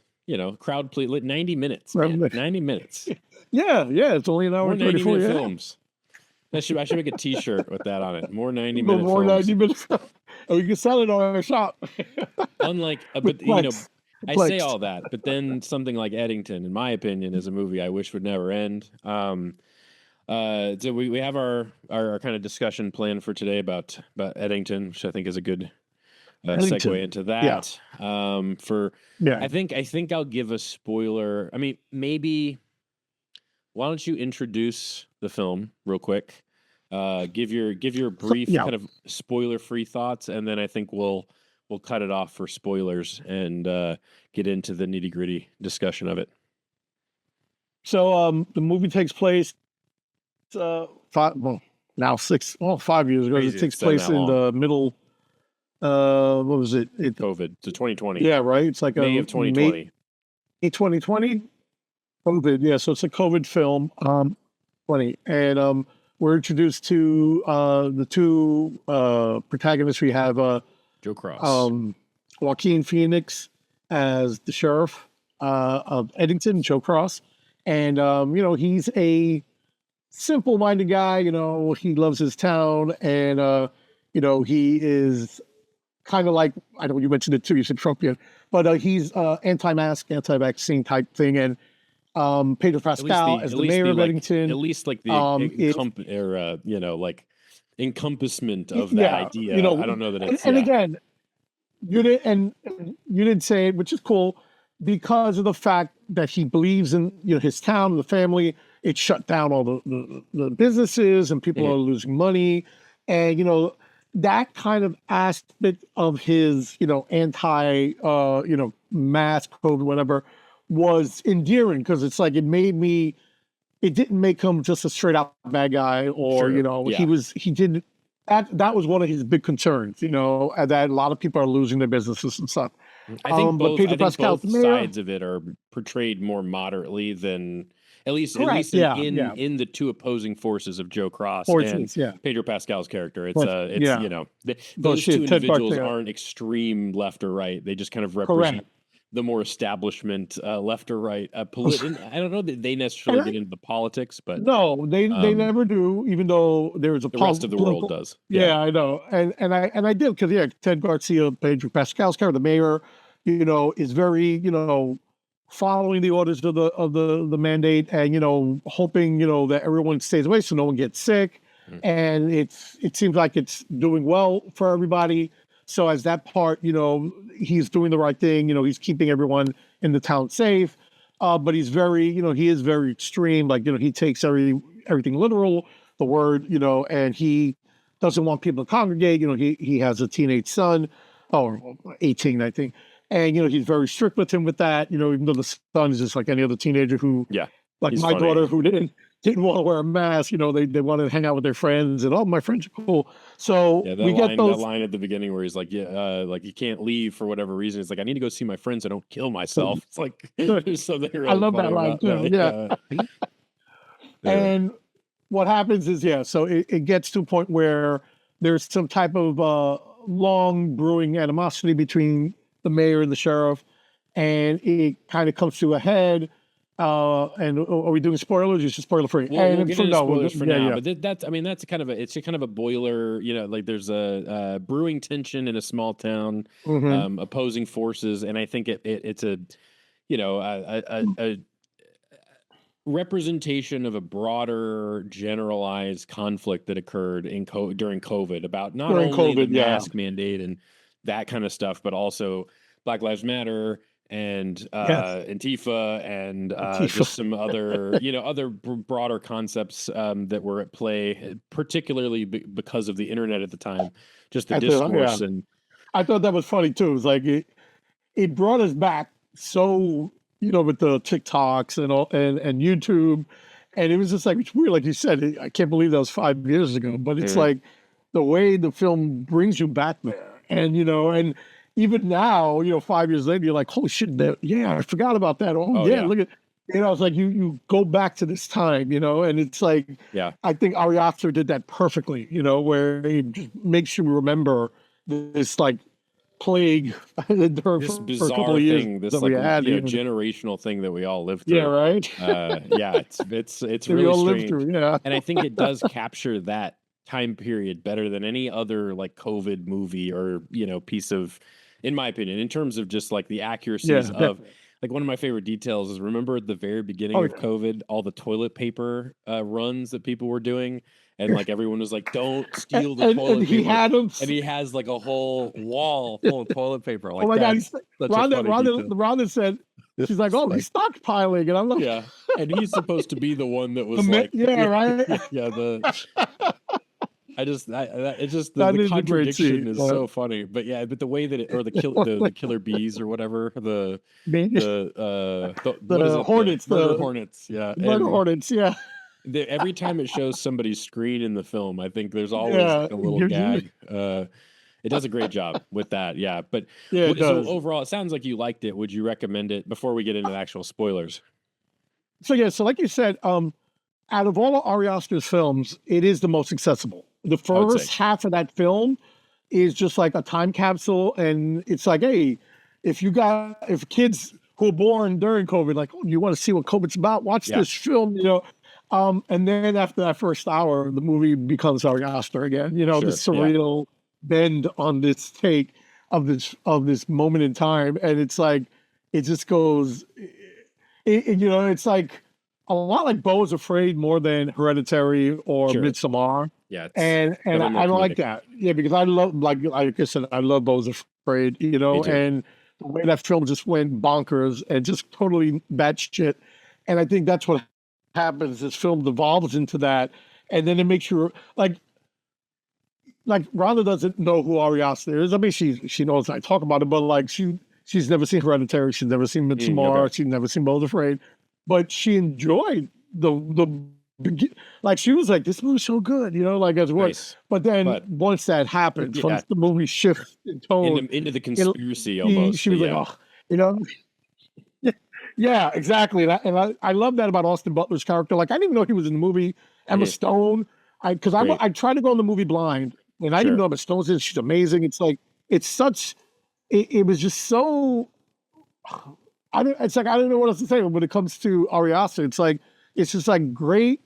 A: crowd please. 90 minutes, man. 90 minutes.
B: Yeah, it's only an hour
A: More
B: and
A: 90
B: 24.
A: minute
B: Yeah.
A: films. I should make a T-shirt with that on it. More 90
B: But
A: minute
B: more
A: films.
B: 90 minutes. And we can sell it on our shop.
A: Unlike, but
B: With Plex.
A: I say all that, but then something like Eddington, in my opinion, is a movie I wish would never end. So we have our kind of discussion planned for today about Eddington, which I think is a good
B: Eddington.
A: segue into that.
B: Yeah.
A: I think I'll give a spoiler. I mean, maybe why don't you introduce the film real quick? Give your brief
B: Yeah.
A: kind of spoiler-free thoughts, and then I think we'll cut it off for spoilers and get into the nitty-gritty discussion of it.
B: So the movie takes place 5 years ago.
A: Crazy
B: It
A: it's
B: takes
A: been
B: place
A: that
B: in
A: long.
B: the middle. What was it?
A: COVID to 2020.
B: Yeah, right. It's like
A: May of 2020.
B: May 2020. COVID. Yeah, so it's a COVID film. 20, and we're introduced to the two protagonists. We have
A: Joe Cross.
B: Joaquin Phoenix as the sheriff, of Eddington, Joe Cross, and he's a simple-minded guy. He loves his town, and he is kind of like, I know you mentioned it too. You said Trumpian, but he's anti-mask, anti-vaccine type thing, and Pedro Pascal as the mayor of Eddington.
A: At least like the encompassment of that idea. I don't know that it's.
B: And again, you didn't say it, which is cool, because of the fact that he believes in his town, the family. It shut down all the businesses, and people are losing money, and that kind of aspect of his anti mask, COVID, whatever, was endearing, because it's like it didn't make him just a straight out bad guy, or he didn't. That was one of his big concerns, and that a lot of people are losing their businesses and stuff.
A: I think both sides of it are portrayed more moderately than at least in the two opposing forces of Joe Cross and Pedro Pascal's character. Those two individuals aren't extreme left or right. They just kind of represent the more establishment left or right. I don't know that they necessarily get into the politics, but
B: no, they never do. Even though there's
A: the rest of the world does.
B: Yeah, I know, and I did, because Ted Garcia, Pedro Pascal's character, the mayor, is very following the orders of the mandate, and hoping that everyone stays away so no one gets sick, and it seems like it's doing well for everybody. So as that part, he's doing the right thing. He's keeping everyone in the town safe. But he's very, he is very extreme. Like, he takes everything literal, the word, and he doesn't want people to congregate. He has a teenage son, or 18, I think. And, he's very strict with him with that, even though the son is just like any other teenager who, like my daughter, who didn't want to wear a mask, they wanted to hang out with their friends, and my friends are cool. So we get that
A: line at the beginning where he's like, like you can't leave for whatever reason. It's like, I need to go see my friends. I don't kill myself. It's like, there's something really
B: I love that line too. Yeah. And what happens is, so it gets to a point where there's some type of long brewing animosity between the mayor and the sheriff, and it kind of comes to a head. And are we doing spoilers? It's just spoiler free.
A: We'll get into spoilers for now. But that's kind of a boiler. Like there's a brewing tension in a small town, opposing forces, and I think it's a representation of a broader, generalized conflict that occurred during COVID about not only the mask mandate and that kind of stuff, but also Black Lives Matter and Antifa and just some other other broader concepts that were at play, particularly because of the internet at the time, just the discourse. And
B: I thought that was funny too. It was like it brought us back so with the TikToks and YouTube, and it was just like, it's weird, like you said, I can't believe that was 5 years ago, but it's like the way the film brings you back there, and and even now, 5 years later, you're like, holy shit, I forgot about that. Look at, it's like you go back to this time, and it's like, I think Ari Aster did that perfectly, where he just makes you remember this like plague
A: this bizarre thing, this like generational thing that we all lived through.
B: Yeah, right.
A: It's really
B: all
A: strange.
B: Lived through,
A: and I think it does capture that time period better than any other like COVID movie or piece of, in my opinion, in terms of just like the accuracies of, like, one of my favorite details is, remember at the very beginning of COVID, all the toilet paper runs that people were doing, and like everyone was like, "Don't steal the toilet paper." And he has like a whole wall full of toilet paper. Like,
B: oh my God! Rhonda said, she's like, "Oh, he's stockpiling," and I'm like,
A: and he's supposed to be the one that was
B: right.
A: It's just the contradiction is so funny, but the way that it, or the killer bees or whatever, the
B: hornets,
A: murder hornets,
B: hornets,
A: every time it shows somebody's screen in the film, I think there's always like a little gag. It does a great job with that, but so overall, it sounds like you liked it. Would you recommend it? Before we get into the actual spoilers,
B: so like you said, out of all of Ari Aster's films, it is the most accessible. The first half of that film is just like a time capsule, and it's like, hey, if kids who were born during COVID, like, oh, you want to see what COVID's about? Watch
A: Yeah.
B: this film, and then after that first hour, the movie becomes Ari Aster again. The
A: Sure. Yeah.
B: surreal bend on this take of this moment in time, and it's like it just goes. It's like a lot like Beau is Afraid more than Hereditary or
A: Sure.
B: Midsommar.
A: Yeah. It's
B: And
A: definitely more
B: I like
A: comedic.
B: that. Yeah, because I love like I said, I love Beau is Afraid,
A: Me too.
B: and the way that film just went bonkers and just totally batshit. And I think that's what happens. This film devolves into that, and then it makes you like Rhonda doesn't know who Ari Aster is. I mean, she knows I talk about it, but like she's never seen Hereditary, she's never seen Midsommar,
A: Okay.
B: she's never seen Beau is Afraid, but she enjoyed like she was like, this movie's so good, like as what.
A: Nice.
B: But then
A: But
B: once that happens,
A: yeah,
B: once the movie shifts in tone,
A: into the conspiracy almost.
B: she was like,
A: Yeah.
B: oh, you know. Yeah, exactly. And I love that about Austin Butler's character. Like, I didn't even know he was in the movie. Emma
A: Mhm.
B: Stone, because
A: Great.
B: I tried to go in the movie blind, and I
A: Sure.
B: didn't know Emma Stone's in it. She's amazing. It's like, it was just so, it's like, I don't know what else to say when it comes to Ari Aster. It's just like great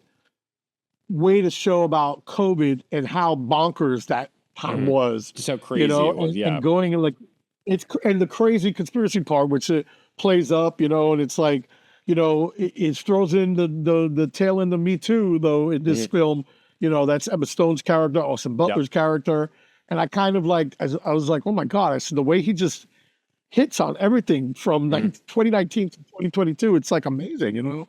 B: way to show about COVID and how bonkers that time
A: Mhm.
B: was.
A: Just how crazy it was.
B: and,
A: Yeah.
B: and going in like, and the crazy conspiracy part, which it plays up, and it's like, it throws in the tail end of Me Too, though, in this film, that's Emma Stone's character, Austin Butler's character. And I kind of like, I was like, oh my God, I said, the way he just hits on everything from 2019 to 2022, it's like amazing,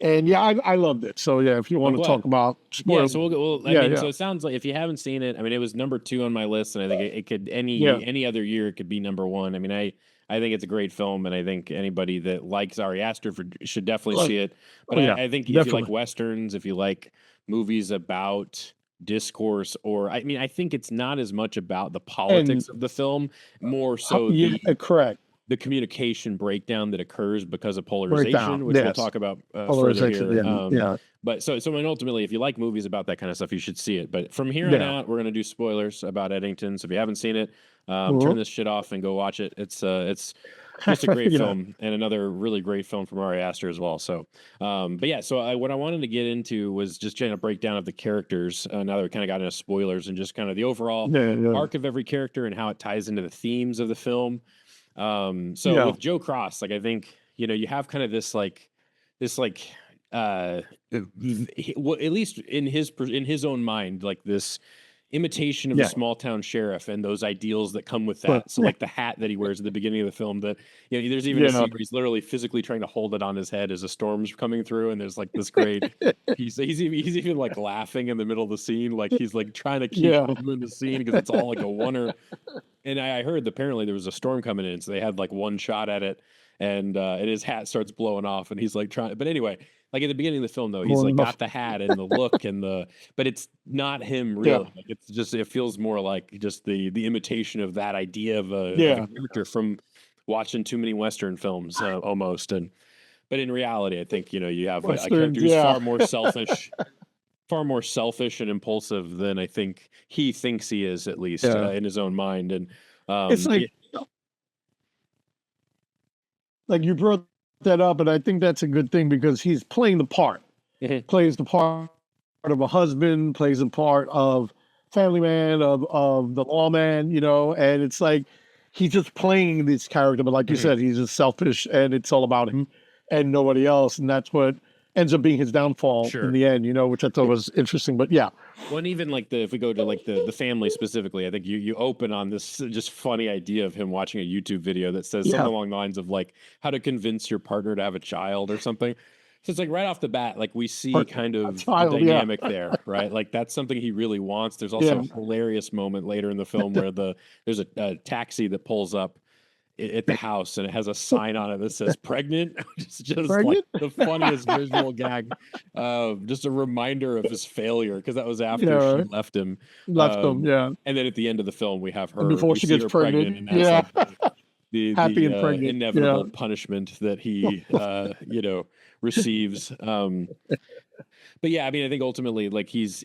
B: And yeah, I loved it. So yeah, if you want to talk about
A: Yeah,
B: spoilers,
A: so I
B: Yeah,
A: mean,
B: yeah.
A: so it sounds like if you haven't seen it, I mean, it was number 2 on my list, and I think it could any other year it could be number 1. I mean, I think it's a great film, and I think anybody that likes Ari Aster should definitely
B: Well,
A: see it. But
B: yeah,
A: I think if you like
B: definitely.
A: westerns, if you like movies about discourse, or I mean, I think it's not as much about the politics of the film, more so
B: Yeah, correct.
A: the communication breakdown that occurs because of
B: Breakdown,
A: polarization, which we'll
B: yes.
A: talk about further
B: Polarization,
A: here.
B: yeah.
A: But so and ultimately, if you like movies about that kind of stuff, you should see it. But from here on
B: Yeah.
A: out, we're gonna do spoilers about Eddington. So if you haven't seen it,
B: Mhm.
A: turn this shit off and go watch it. It's just a great
B: Yeah.
A: film, and another really great film from Ari Aster as well. So, but yeah, so what I wanted to get into was just kind of breakdown of the characters. Now that we kind of got into spoilers and just kind of the overall
B: Yeah.
A: arc of every character and how it ties into the themes of the film. So
B: Yeah.
A: with Joe Cross, like I think, you have kind of this well, at least in his own mind, like this imitation of a
B: Yeah.
A: small town sheriff and those ideals that come with
B: But-
A: that. So like the hat that he wears at the beginning of the film, that there's even a
B: Yeah.
A: scene where he's literally physically trying to hold it on his head as a storm's coming through, and there's like this great he's even like laughing in the middle of the scene, like he's like trying to keep
B: Yeah.
A: him in the scene because it's all like a oneer. And I heard that apparently there was a storm coming in, so they had like one shot at it, and his hat starts blowing off, and he's like trying. But anyway, like at the beginning of the film, though, he's like got the hat and the look and but it's not him really.
B: Yeah.
A: Like it's just it feels more like just the imitation of that idea of a character from watching too many Western films almost. But in reality, I think you have a character who's far more selfish and impulsive than I think he thinks he is, at least in his own mind. And
B: It's like you brought that up, and I think that's a good thing because he's playing the part. Plays the part of a husband, plays the part of family man, of the lawman, and it's like he's just playing this character, but like you said, he's just selfish and it's all about him and nobody else, and that's what ends up being his downfall in the end, which I thought was interesting. But yeah.
A: Well, and even like if we go to like the family specifically, I think you open on this just funny idea of him watching a YouTube video that says something along the lines of like how to convince your partner to have a child or something. So it's like right off the bat, like we see kind of the dynamic there, right? Like that's something he really wants. There's also a hilarious moment later in the film where there's a taxi that pulls up at the house and it has a sign on it that says pregnant. It's just
B: Pregnant?
A: like the funniest visual gag. Just a reminder of his failure, because that was after she left him. And then at the end of the film we have her
B: before she gets pregnant.
A: and that's like the
B: Happy and pregnant.
A: inevitable punishment that he receives. But yeah, I mean, I think ultimately like he's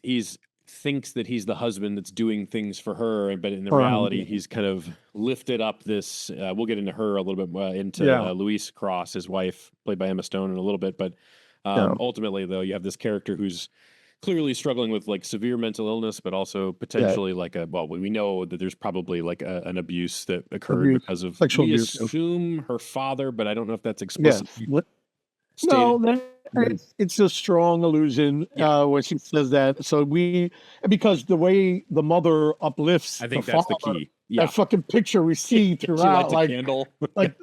A: thinks that he's the husband that's doing things for her, but in the
B: Right.
A: reality, he's kind of lifted up this. We'll get into her a little bit into
B: Yeah.
A: Louise Cross, his wife, played by Emma Stone, in a little bit. But
B: Yeah.
A: ultimately, though, you have this character who's clearly struggling with like severe mental illness, but also potentially like we know that there's probably like an abuse that occurred
B: Abuse,
A: because of,
B: sexual
A: we
B: abuse.
A: assume her father, but I don't know if that's
B: Yes.
A: explicitly stated.
B: No, it's a strong allusion when she says that. So because the way the mother uplifts
A: I think
B: the
A: that's
B: father,
A: the key. Yeah.
B: that fucking picture we see
A: She
B: throughout,
A: lights a candle.
B: like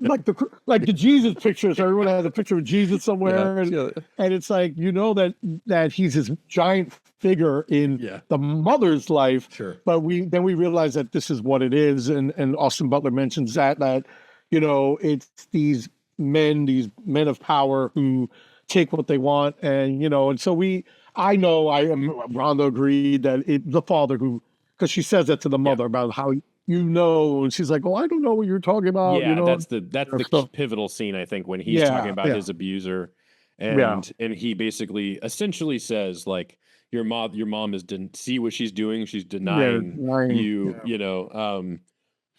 B: the Jesus pictures. Everyone has a picture of Jesus somewhere, and it's like that he's this giant figure in the mother's life.
A: Sure.
B: But we realize that this is what it is, and Austin Butler mentions that it's these men of power who take what they want, and and so Rhonda agreed that the father who, because she says that to the mother about how and she's like, I don't know what you're talking about.
A: Yeah, that's the pivotal scene, I think, when he's talking about his abuser, and he basically essentially says like, your mom didn't see what she's doing, she's denying you.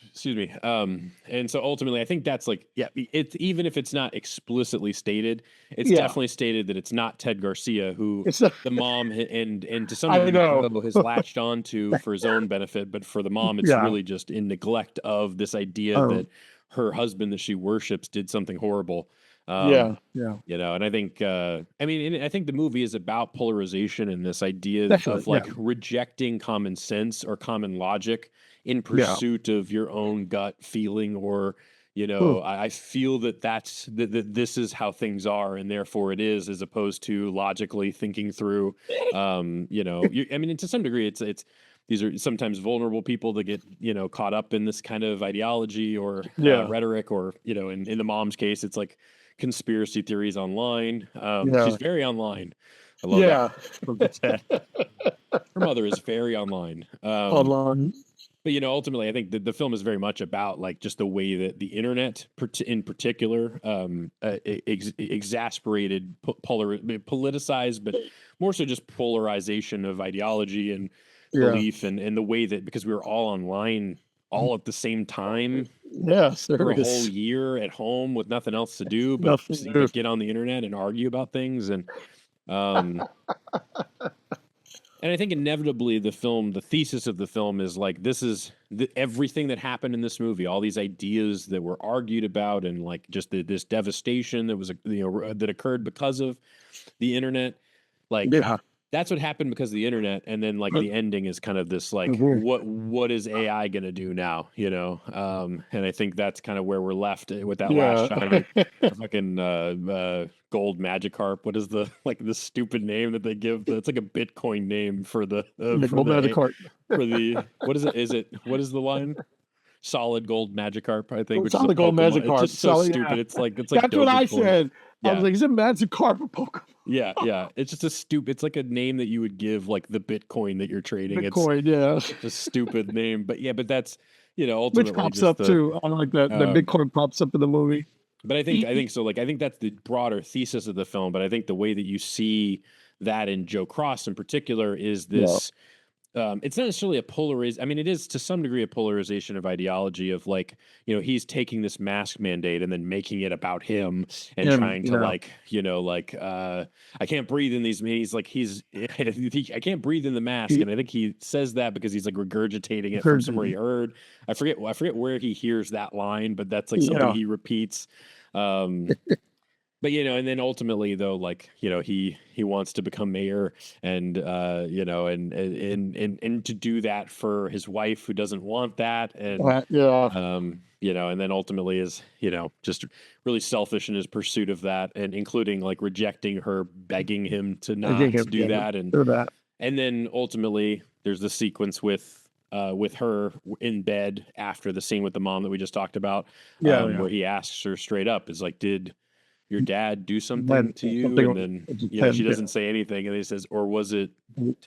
A: Excuse me. And so ultimately, I think that's like, it's, even if it's not explicitly stated, it's definitely stated that it's not Ted Garcia who the mom and to some degree has latched on to for his own benefit, but for the mom, it's really just in neglect of this idea that her husband that she worships did something horrible. And I think, I think the movie is about polarization and this idea of like rejecting common sense or common logic in pursuit of your own gut feeling, or I feel that this is how things are, and therefore it is, as opposed to logically thinking through. To some degree, it's these are sometimes vulnerable people that get caught up in this kind of ideology or rhetoric, or in the mom's case, it's like conspiracy theories online. She's very online. I love that. Her mother is very online.
B: Online.
A: But ultimately, I think the film is very much about like just the way that the internet, in particular, exasperated, politicized, but more so just polarization of ideology and belief, and the way that, because we were all online all at the same time, for a whole year at home with nothing else to do but get on the internet and argue about things, and and I think inevitably the thesis of the film is like, this is everything that happened in this movie, all these ideas that were argued about, and like just this devastation that was that occurred because of the internet. Like, that's what happened because of the internet. And then like the ending is kind of this like, what is AI going to do now? And I think that's kind of where we're left with that last shot of fucking gold Magikarp. What is the stupid name that they give? It's like a Bitcoin name for the gold Magikarp. What is the line? Solid gold Magikarp, I think. Which
B: solid
A: is
B: gold Magikarp.
A: It's just so stupid. Yeah. It's like
B: that's what I said. I was like, is it Magikarp or Pokemon?
A: Yeah. It's just a stupid. It's like a name that you would give like the Bitcoin that you're trading.
B: Bitcoin,
A: it's a stupid name, but that's ultimately
B: which pops up too. I like that. The Bitcoin pops up in the movie.
A: But I think so. Like, I think that's the broader thesis of the film. But I think the way that you see that in Joe Cross in particular is this. It's not necessarily a polarization. I mean, it is to some degree a polarization of ideology of like, he's taking this mask mandate and then making it about him and trying to I can't breathe in these. He's like, I can't breathe in the mask. And I think he says that because he's like regurgitating it from somewhere he heard. I forget where he hears that line, but that's like something he repeats. But and then ultimately though, like he wants to become mayor, and and to do that for his wife who doesn't want that, and and then ultimately is just really selfish in his pursuit of that, and including like rejecting her, begging him to not do that, and then ultimately there's the sequence with her in bed after the scene with the mom that we just talked about, where he asks her straight up, is like, did your dad do something to you? And then she doesn't say anything, and he says, or was it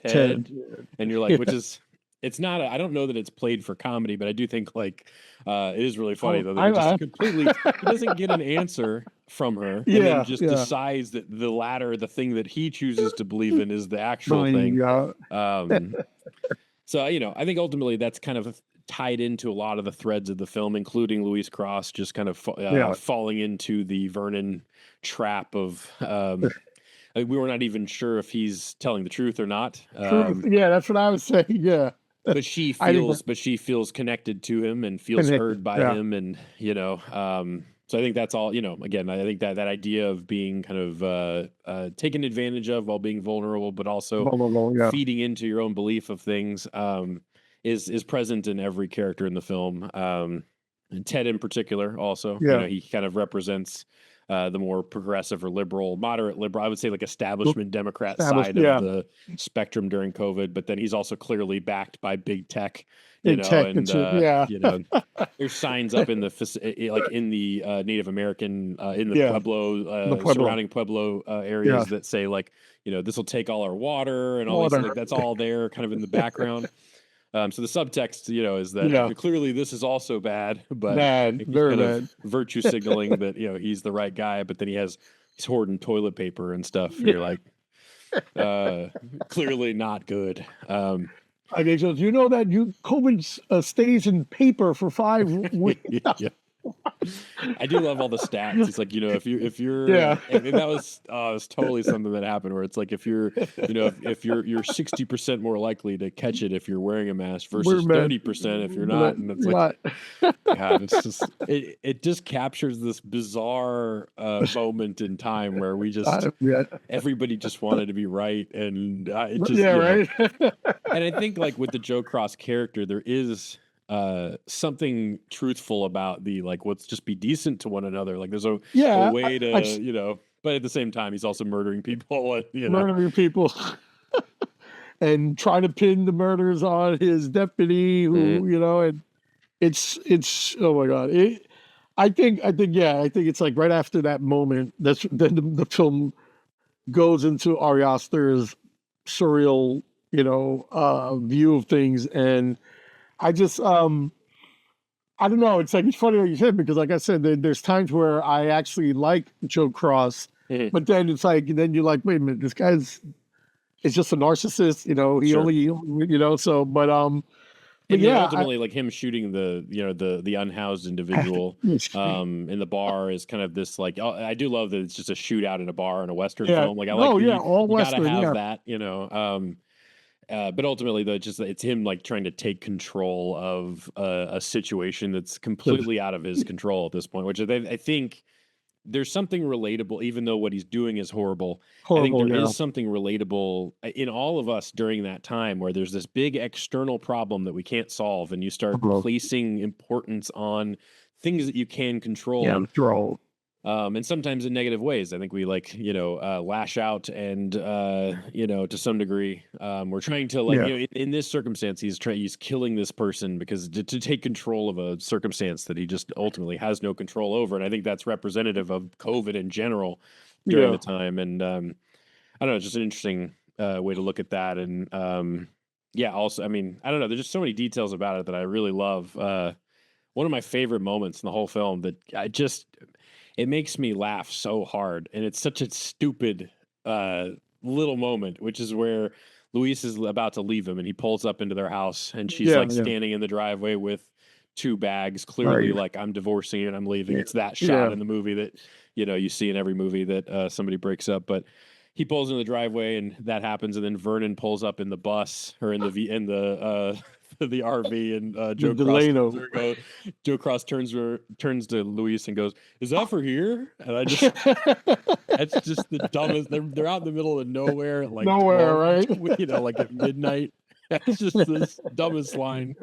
A: Ted? And you're like, which is it's not. I don't know that it's played for comedy, but I do think like it is really funny though that
B: I
A: he just
B: laugh.
A: completely he doesn't get an answer from her, and then just
B: Yeah.
A: decides that the latter, the thing that he chooses to believe in, is the actual
B: Believe,
A: thing.
B: yeah.
A: So I think ultimately that's kind of tied into a lot of the threads of the film, including Luis Cross just kind of
B: Yeah.
A: falling into the Vernon trap of. We were not even sure if he's telling the truth or not.
B: Truth. Yeah, that's what I was saying. Yeah.
A: But she
B: I think
A: feels connected to him and feels
B: connected.
A: heard by
B: Yeah.
A: him, and so I think that's all. Again, I think that idea of being kind of taken advantage of while being vulnerable, but also
B: Vulnerable, yeah.
A: feeding into your own belief of things, is present in every character in the film. And Ted in particular, also,
B: Yeah.
A: he kind of represents the more progressive or moderate liberal, I would say, like establishment Democrat side
B: yeah.
A: of the spectrum during COVID. But then he's also clearly backed by big tech,
B: Big tech,
A: and
B: yeah.
A: there's signs up in the like in the Native American in the
B: Yeah.
A: Pueblo,
B: Pueblo.
A: surrounding Pueblo areas
B: Yeah.
A: that say like, this will take all our water and all these things. Like, that's all there kind of in the background. So the subtext, is that
B: Yeah.
A: clearly this is also bad, but
B: Bad,
A: he's
B: very
A: kind of
B: bad.
A: virtue signaling that he's the right guy, but then he's hoarding toilet paper and stuff. And
B: Yeah.
A: you're like, clearly not good.
B: I mean, so you know that COVID stays in paper for 5 weeks.
A: Yeah. I do love all the stats. It's like, if you're
B: Yeah.
A: and that was it's totally something that happened where it's like if you're if you're 60% more likely to catch it if you're wearing a mask versus 30% if you're not, and it's like God, it's just it just captures this bizarre moment in time where we just everybody just wanted to be right, and it just
B: right.
A: And I think like with the Joe Cross character there is something truthful about the like let's just be decent to one another, like there's a way to but at the same time he's also murdering people and,
B: murdering people and trying to pin the murders on his deputy who and it's oh my god, I think it's like right after that moment that's then the film goes into Ari Aster's surreal view of things. And I just I don't know. It's like, it's funny what you said, because like I said, there's times where I actually like Joe Cross, but then it's like, then you're like, wait a minute, this guy's is just a narcissist, he only, so, but yeah,
A: ultimately like him shooting the unhoused individual in the bar is kind of this like, I do love that it's just a shootout in a bar in a Western film. Like I like
B: all
A: you
B: Western,
A: gotta have that, but ultimately, it's him like trying to take control of a situation that's completely out of his control at this point. Which I think there's something relatable, even though what he's doing is horrible. I think there is something relatable in all of us during that time, where there's this big external problem that we can't solve, and you start placing importance on things that you can control. And sometimes in negative ways. I think we lash out and to some degree we're trying to in this circumstance he's killing this person because to take control of a circumstance that he just ultimately has no control over. And I think that's representative of COVID in general during the time. And I don't know, it's just an interesting way to look at that. And also, I mean, I don't know, there's just so many details about it that I really love. One of my favorite moments in the whole film that it makes me laugh so hard, and it's such a stupid little moment, which is where Luis is about to leave him, and he pulls up into their house, and she's standing in the driveway with 2 bags, clearly like, I'm divorcing you and I'm leaving. It's that shot in the movie that you see in every movie that somebody breaks up. But he pulls in the driveway, and that happens, and then Vernon pulls up in the bus or in the the RV, and Joe Cross turns to Luis and goes, "Is that for here?" And I just that's just the dumbest. They're out in the middle of nowhere, like
B: nowhere,
A: 12, right? Like at midnight. That's just the dumbest line.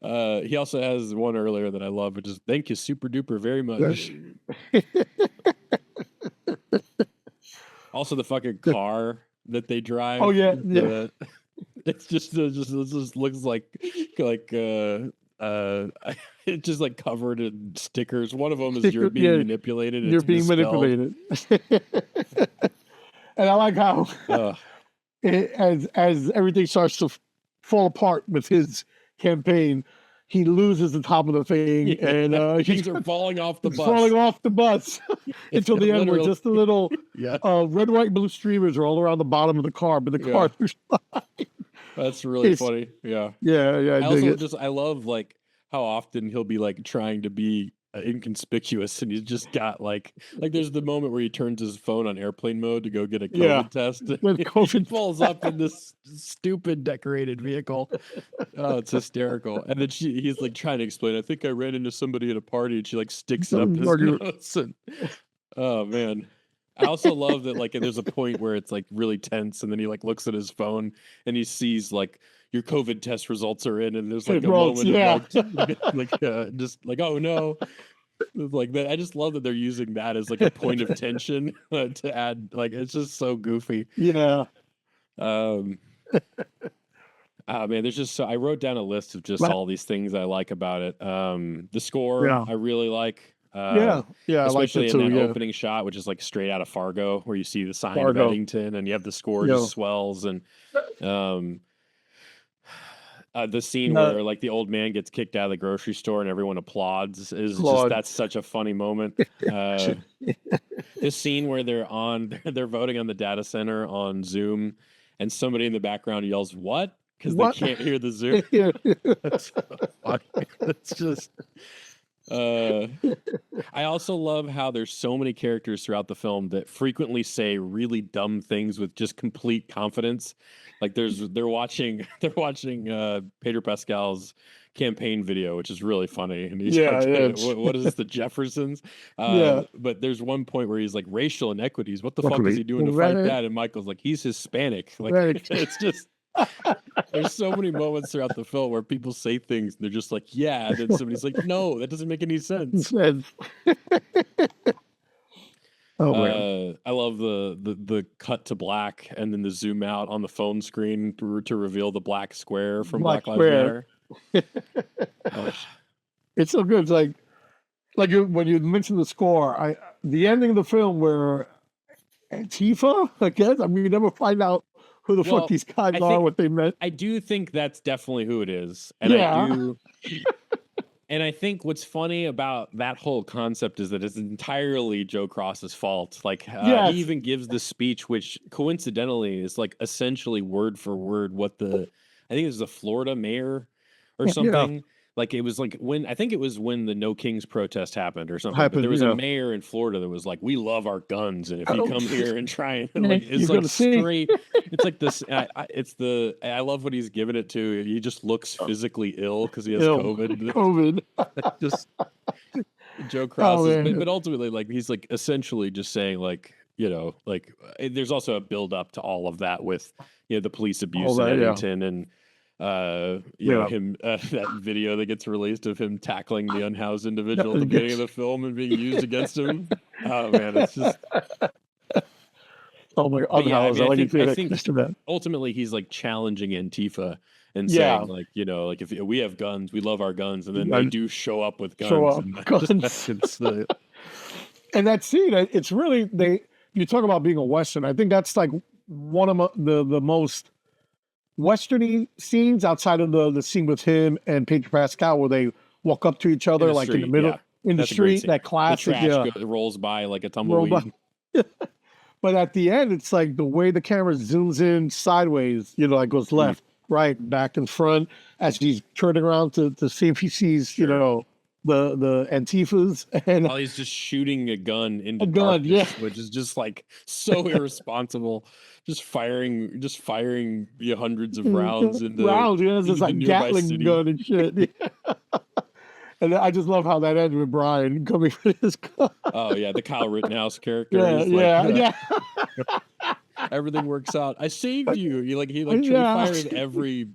A: He also has one earlier that I love, which is, "Thank you, super duper, very much." Also, the fucking car that they drive.
B: Oh yeah.
A: It's just looks like it's just like covered in stickers. One of them is "You're being manipulated."
B: You're being manipulated. And I like how as everything starts to fall apart with his campaign. He loses the top of the thing, and
A: things are falling off the bus.
B: Falling off the bus until the end, where just the little red, white, blue streamers are all around the bottom of the car, but the car is fine.
A: That's really funny. Yeah.
B: I
A: love like how often he'll be like trying to be inconspicuous, and he's just got like there's the moment where he turns his phone on airplane mode to go get a COVID test.
B: With COVID
A: he falls up in this stupid decorated vehicle. Oh, it's hysterical. And then he's like trying to explain, I think I ran into somebody at a party, and she like sticks it up his nose. And, oh man. I also love that like there's a point where it's like really tense, and then he like looks at his phone and he sees like your COVID test results are in, and there's like a moment of just like, oh no. Like that. I just love that they're using that as like a point of tension to add, like, it's just so goofy. Man, there's just I wrote down a list of just all these things I like about it. The score I really like. Especially in that opening shot, which is like straight out of Fargo, where you see the sign of Eddington, and you have the score just swells, and the scene where like the old man gets kicked out of the grocery store and everyone applauds is just, that's such a funny moment. This scene where they're voting on the data center on Zoom, and somebody in the background yells "What?" because they can't hear the Zoom. That's so funny. It's just. I also love how there's so many characters throughout the film that frequently say really dumb things with just complete confidence. Like they're watching Pedro Pascal's campaign video, which is really funny. And he's what is this, the Jeffersons? But there's one point where he's like, racial inequities. What the fuck is he doing to fight that? And Michael's like, he's Hispanic. Like it's just. There's so many moments throughout the film where people say things and they're just like, yeah, and then somebody's like, no, that doesn't make any sense. I love the cut to black and then the zoom out on the phone screen to reveal the black square from Black Lives Matter.
B: It's so good. It's like when you mentioned the score, the ending of the film where Antifa, I guess, I mean, you never find out who the fuck these guys are, what they meant.
A: I do think that's definitely who it is. And I do. And I think what's funny about that whole concept is that it's entirely Joe Cross's fault. Like, he even gives the speech, which coincidentally is like essentially word for word what I think it was the Florida mayor or something. Like it was like when the No Kings protest happened or something. But there was a mayor in Florida that was like, "We love our guns, and if you come here and try and like, it's like straight." It's like this. I love what he's giving it to. He just looks physically ill because he has COVID. Just Joe Cross, but ultimately, like he's like essentially just saying like, you know, like there's also a build up to all of that with the police abuse in Eddington and. Him that video that gets released of him tackling the unhoused individual at the beginning of the film and being used against him. Oh man, it's just
B: oh my god. I think
A: ultimately he's like challenging Antifa and saying like, like if we have guns, we love our guns, and then they do show up with guns.
B: And that scene, it's really you talk about being a Western. I think that's like one of the most Westerny scenes outside of the scene with him and Pedro Pascal where they walk up to each other like in the middle in the street. That classic,
A: the trash rolls by like a tumbleweed.
B: But at the end, it's like the way the camera zooms in sideways, like goes left, right, back and front as he's turning around to see if he sees, the Antifas, and
A: while he's just shooting a gun into darkness, which is just like so irresponsible. Just firing hundreds of rounds into
B: it's like Gatling gun and shit. And I just love how that ends with Brian coming with his gun.
A: Oh yeah, the Kyle Rittenhouse character. Everything works out. I saved you. He fires every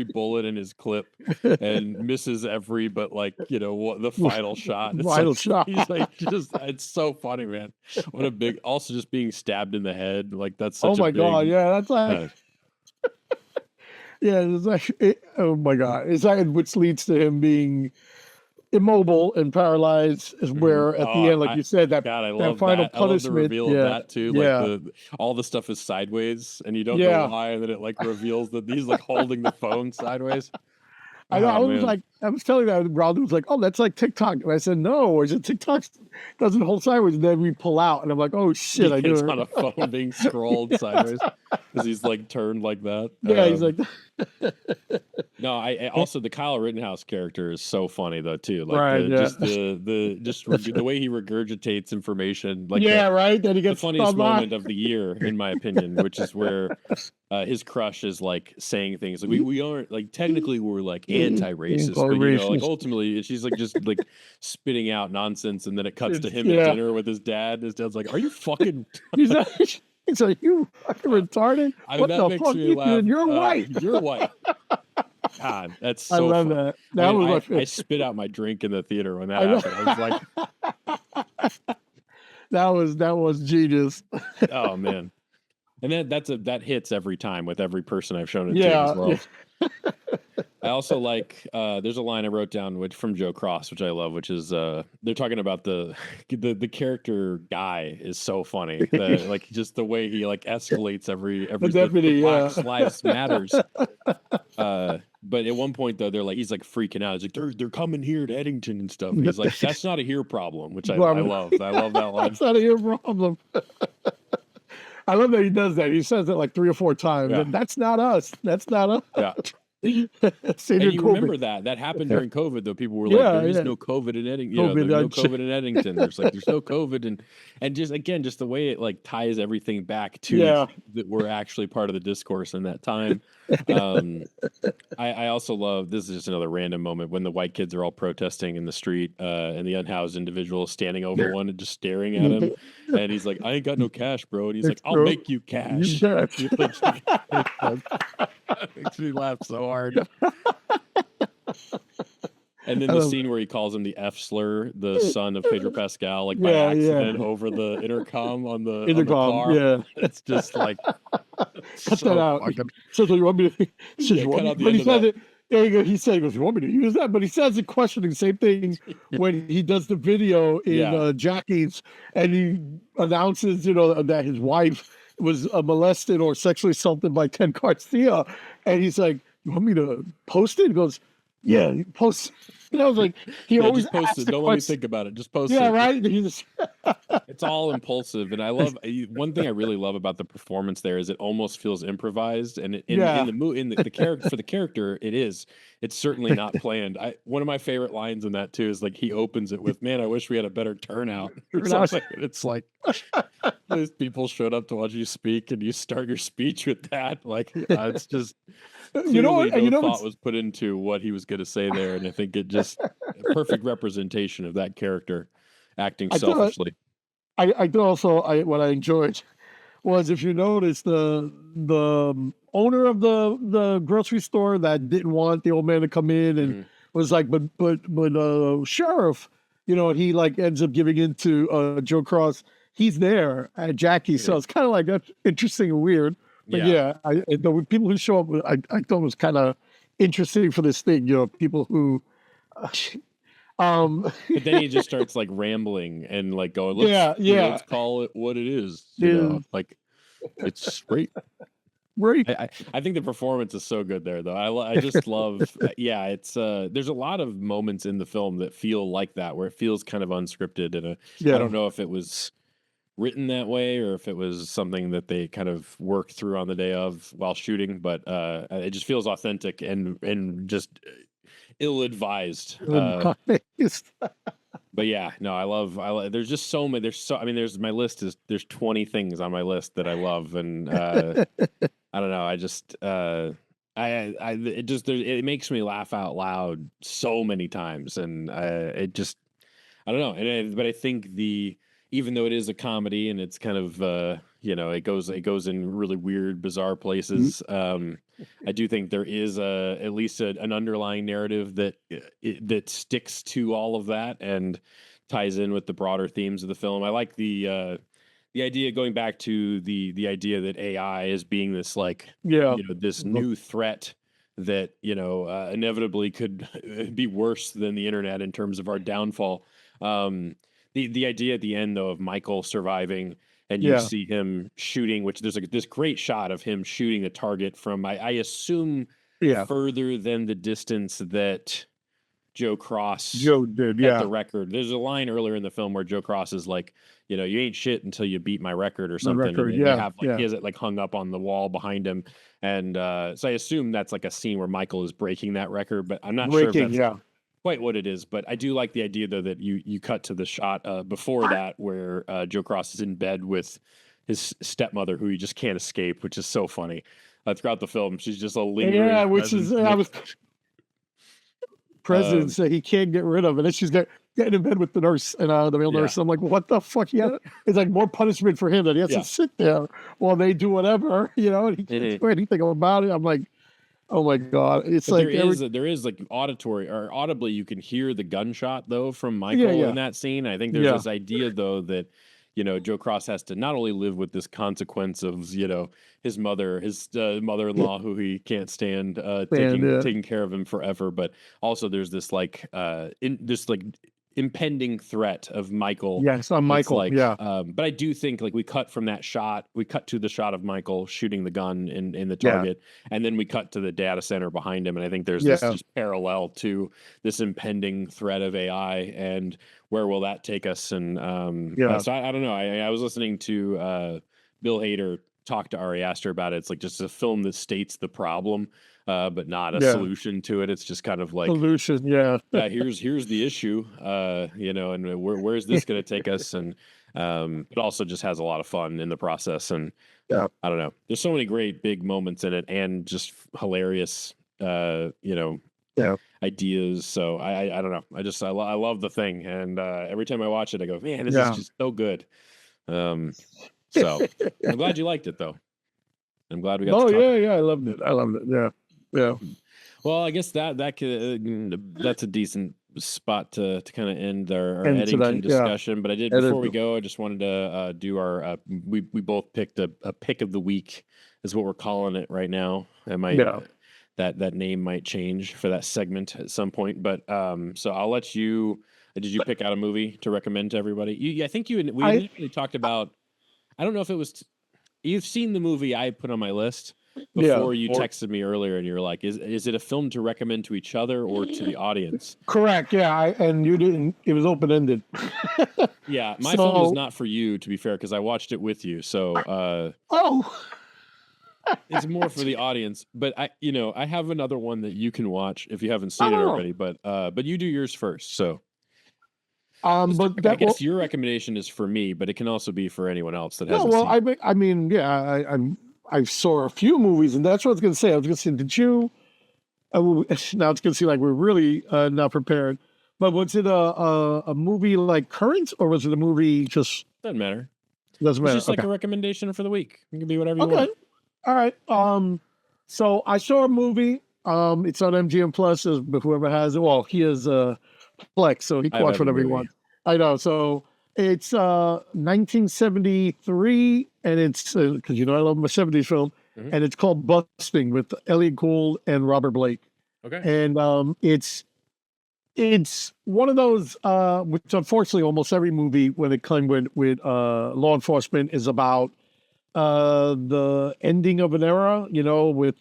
A: bullet in his clip and misses every, but the final shot. He's like, it's so funny, man. What a big. Also, just being stabbed in the head. Like that's such.
B: Oh my god! Yeah, that's like. It's like. Oh my god! It's like which leads to him being. immobile and paralyzed is where at the end, like you said, that
A: God, I
B: that
A: love
B: final
A: that. I love the
B: punishment.
A: reveal of
B: Yeah,
A: that too. Like
B: yeah,
A: all the stuff is sideways, and you don't know
B: yeah.
A: why, and then it like reveals that he's like holding the phone sideways.
B: I know.
A: Oh
B: I was
A: man,
B: like, I was telling that Ralph was like, "Oh, that's like TikTok," and I said, "No, is it TikTok doesn't hold sideways?" And then we pull out, and I'm like, "Oh shit, I
A: it's
B: knew
A: on
B: it."
A: a phone being scrolled sideways because he's like turned like that.
B: Yeah, he's like,
A: No, I also the Kyle Rittenhouse character is so funny though too. Like
B: right, yeah,
A: the way he regurgitates information, like
B: yeah, right. Then he
A: the
B: gets
A: funniest
B: online.
A: moment of the year, in my opinion, which is where his crush is like saying things like we aren't like technically we're like anti-racist, but like
B: Racist.
A: ultimately she's like just like spitting out nonsense, and then it cuts to him at
B: Yeah,
A: dinner with his dad. His dad's like, "Are you fucking?"
B: he's like, he's like, "You fucking retarded!
A: I mean,
B: What
A: that
B: the
A: makes
B: fuck
A: me
B: you
A: laugh.
B: doing? You're white."
A: You're white. God, that's
B: I
A: so
B: love
A: funny.
B: that.
A: I
B: That
A: mean,
B: was my
A: I
B: favorite.
A: spit out my drink in the theater when that
B: I
A: happened. I was like,
B: that was genius.
A: oh man. And that hits every time with every person I've shown it to as
B: Yeah, yeah.
A: well. I also like there's a line I wrote down from Joe Cross, which I love, which is they're talking about the character Guy is so funny. Like just the way he like escalates every
B: The deputy,
A: the
B: yeah.
A: Black Lives Matters. But at one point though, he's like freaking out. He's like, they're coming here to Eddington and stuff. And he's like, that's not a here problem, which I love. I love that line.
B: That's not a your problem. I love that he does that. He says it like 3 or 4 times.
A: Yeah.
B: And that's not us. That's not us.
A: Yeah.
B: Senior
A: And you
B: COVID.
A: remember that happened during COVID though. People were like,
B: Yeah,
A: there is
B: yeah.
A: no COVID in Eddington.
B: COVID,
A: There's no COVID in Eddington. There's no COVID, and just again, just the way it like ties everything back to
B: Yeah.
A: that we're actually part of the discourse in that time. I also love, this is just another random moment when the white kids are all protesting in the street, and the unhoused individual is standing over one and just staring at him, and he's like, I ain't got no cash, bro, and he's like, I'll make you cash. Makes me laugh so hard. And then the scene where he calls him the F slur, the son of Pedro Pascal, like by accident over the intercom on the car.
B: Yeah.
A: It's just like
B: Cut that out. So you want me to? But he says it. There you go. He said, "You want me to use that?" But he says it questioning the same thing when he does the video in Jackie's, and he announces, that his wife was molested or sexually assaulted by Ken Garcia, and he's like, "You want me to post it?" He goes, "Yeah, post." And I was like, he always
A: just post it. Don't let me think about it. Just post it.
B: Yeah, right.
A: It's all impulsive, and I love one thing I really love about the performance there is it almost feels improvised, and in the character for the character, it's certainly not planned. One of my favorite lines in that too is like he opens it with, "Man, I wish we had a better turnout," or something. It's like these people showed up to watch you speak, and you start your speech with that. Like it's just. No thought was put into what he was going to say there, and I think it just a perfect representation of that character acting selfishly.
B: I do also what I enjoyed was, if you notice, the owner of the grocery store that didn't want the old man to come in and was like, but sheriff, and he like ends up giving in to Joe Cross. He's there at Jackie, so it's kind of like that's interesting and weird. But the people who show up, I thought was kind of interesting for this thing. People who,
A: but then he just starts like rambling and like going, let's call it what it is. Like it's straight.
B: Right.
A: I think the performance is so good there, though. I just love. It's there's a lot of moments in the film that feel like that, where it feels kind of unscripted, and I don't know if it was written that way or if it was something that they kind of worked through on the day of while shooting, but it just feels authentic and just ill-advised. But I love there's just so many, there's my list is there's 20 things on my list that I love, and I don't know, I just it makes me laugh out loud so many times, and it just I don't know, but I think even though it is a comedy and it's kind of it goes in really weird, bizarre places, I do think there is at least an underlying narrative that sticks to all of that and ties in with the broader themes of the film. I like the idea, going back to the idea that AI is being this like this new threat that, inevitably could be worse than the internet in terms of our downfall. The idea at the end though of Michael surviving and you
B: Yeah.
A: see him shooting, which there's this great shot of him shooting a target from I assume
B: Yeah.
A: further than the distance that Joe Cross
B: Joe did.
A: at
B: Yeah.
A: the record. There's a line earlier in the film where Joe Cross is like, you ain't shit until you beat my record or
B: The
A: something.
B: record.
A: And they
B: Yeah.
A: have like,
B: Yeah.
A: he has it like hung up on the wall behind him. And so I assume that's like a scene where Michael is breaking that record, but I'm not sure if
B: Breaking.
A: that's
B: Yeah.
A: quite what it is. But I do like the idea though that you cut to the shot before that where Joe Cross is in bed with his stepmother who he just can't escape, which is so funny. Throughout the film, she's just a lingering
B: Yeah. Which is,
A: presence.
B: I was presidents that he can't get rid of. And then she's getting in bed with the nurse and the male nurse. I'm like, what the fuck? Yeah. It's like more punishment for him that he has to sit there while they do whatever, and he can't do anything about it. I'm like, oh my God. It's
A: but
B: like
A: there is like auditory or audibly you can hear the gunshot though from Michael in that scene. I think there's this idea though that Joe Cross has to not only live with this consequence of his mother-in-law who he can't stand taking care of him forever, but also there's this like impending threat of Michael.
B: Yes, on Michael.
A: Like,
B: yeah.
A: But I do think like we cut to the shot of Michael shooting the gun in the target, and then we cut to the data center behind him, and I think there's this just parallel to this impending threat of AI and where will that take us? And so I don't know. I was listening to Bill Hader talk to Ari Aster about it. It's like just a film that states the problem, but not a solution to it. It's just kind of like
B: solution. Yeah.
A: Here's the issue, and where's this going to take us? And it also just has a lot of fun in the process. And I don't know. There's so many great big moments in it, and just hilarious, ideas. So I don't know. I love the thing, and every time I watch it, I go, man, this is just so good. So I'm glad you liked it, though. I'm glad we got.
B: I loved it. Yeah.
A: Well, I guess that's a decent spot to kind of end our Eddington discussion. But before we go, I just wanted to do our. We both picked a pick of the week, is what we're calling it right now. That name might change for that segment at some point. But so I'll let you. Did you pick out a movie to recommend to everybody? I think we initially talked about. I don't know if it was. You've seen the movie I put on my list before you texted me earlier, and you're like, "Is it a film to recommend to each other or to the audience?"
B: Correct. Yeah, and you didn't. It was open ended.
A: Yeah, my film was not for you, to be fair, because I watched it with you. So, it's more for the audience. But I have another one that you can watch if you haven't seen it already. But you do yours first. So. But I guess your recommendation is for me, but it can also be for anyone else that hasn't seen it.
B: I saw a few movies, and that's what I was going to say. I was going to say, did you? Now it's going to seem like we're really not prepared. But was it a movie like current, or was it a movie just?
A: Doesn't matter.
B: Doesn't matter.
A: It's just like a recommendation for the week. It can be whatever you want.
B: All right. So I saw a movie. It's on MGM Plus. Whoever has it, well, he has Plex, so he can watch whatever he wants. I know. So it's 1973, and it's because I love my 70s film, and it's called Busting with Elliot Gould and Robert Blake.
A: Okay.
B: And it's one of those which unfortunately almost every movie when it comes with law enforcement is about the ending of an era, with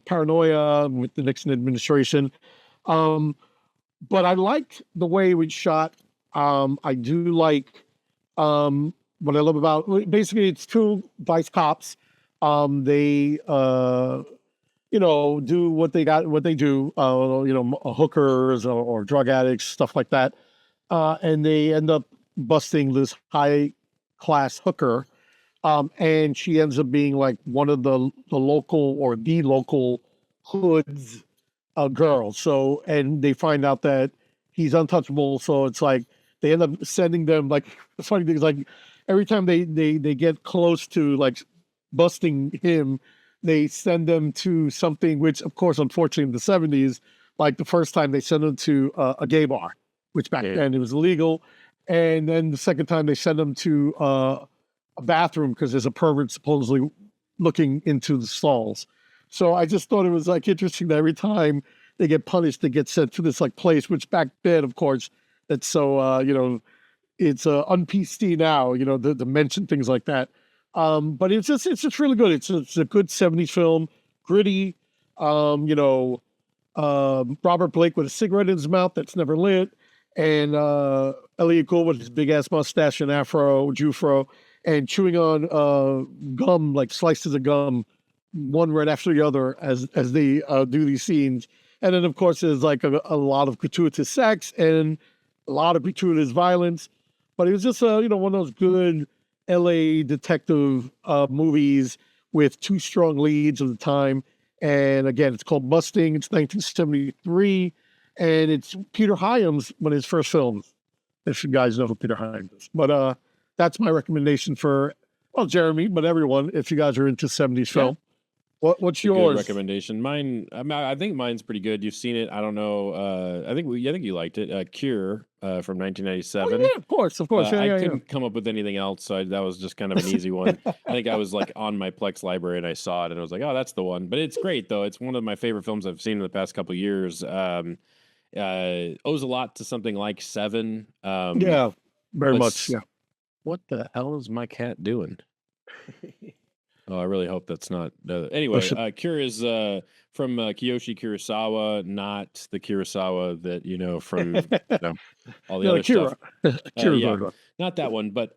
B: paranoia with the Nixon administration. But I liked the way it was shot. I do like what I love about basically it's two vice cops. They do what they do. Hookers or drug addicts, stuff like that. And they end up busting this high class hooker. And she ends up being like one of the local hoods girls. So, and they find out that he's untouchable. So it's like they end up sending them, like, the funny thing is, like, every time they get close to like busting him, they send them to something which, of course, unfortunately in the 70s, like the first time they sent them to a gay bar, which back then it was illegal. And then the second time they send them to a bathroom because there's a pervert supposedly looking into the stalls. So I just thought it was like interesting that every time they get punished, they get sent to this like place, which back then, of course, that's so it's un-PC now, to mention things like that. But it's just really good. It's a good 70s film, gritty. Robert Blake with a cigarette in his mouth that's never lit, and Elliot Gould with his big ass mustache and afro, Jufro, and chewing on gum, like slices of gum, one right after the other as they do these scenes. And then of course there's like a lot of gratuitous sex and a lot of gratuitous violence. But it was just one of those good LA detective movies with two strong leads of the time. And again, it's called Mustang. It's 1973, and it's Peter Hyams one of his first films. If you guys know who Peter Hyams is, but that's my recommendation for Jeremy, but everyone. If you guys are into 70s film, what's
A: Good
B: yours?
A: recommendation. Mine, I think mine's pretty good. You've seen it. I don't know. I think you liked it. Cure from 1997.
B: Yeah, of course.
A: I couldn't come up with anything else, so that was just kind of an easy one. I think I was like on my Plex library and I saw it and I was like, oh, that's the one. But it's great though. It's one of my favorite films I've seen in the past couple of years. Owes a lot to something like Seven.
B: Yeah, very much. Yeah.
A: What the hell is my cat doing? Oh, I really hope that's not. Anyway, Cure is from Kiyoshi Kurosawa, not the Kurosawa that from all the other stuff. Not that one, but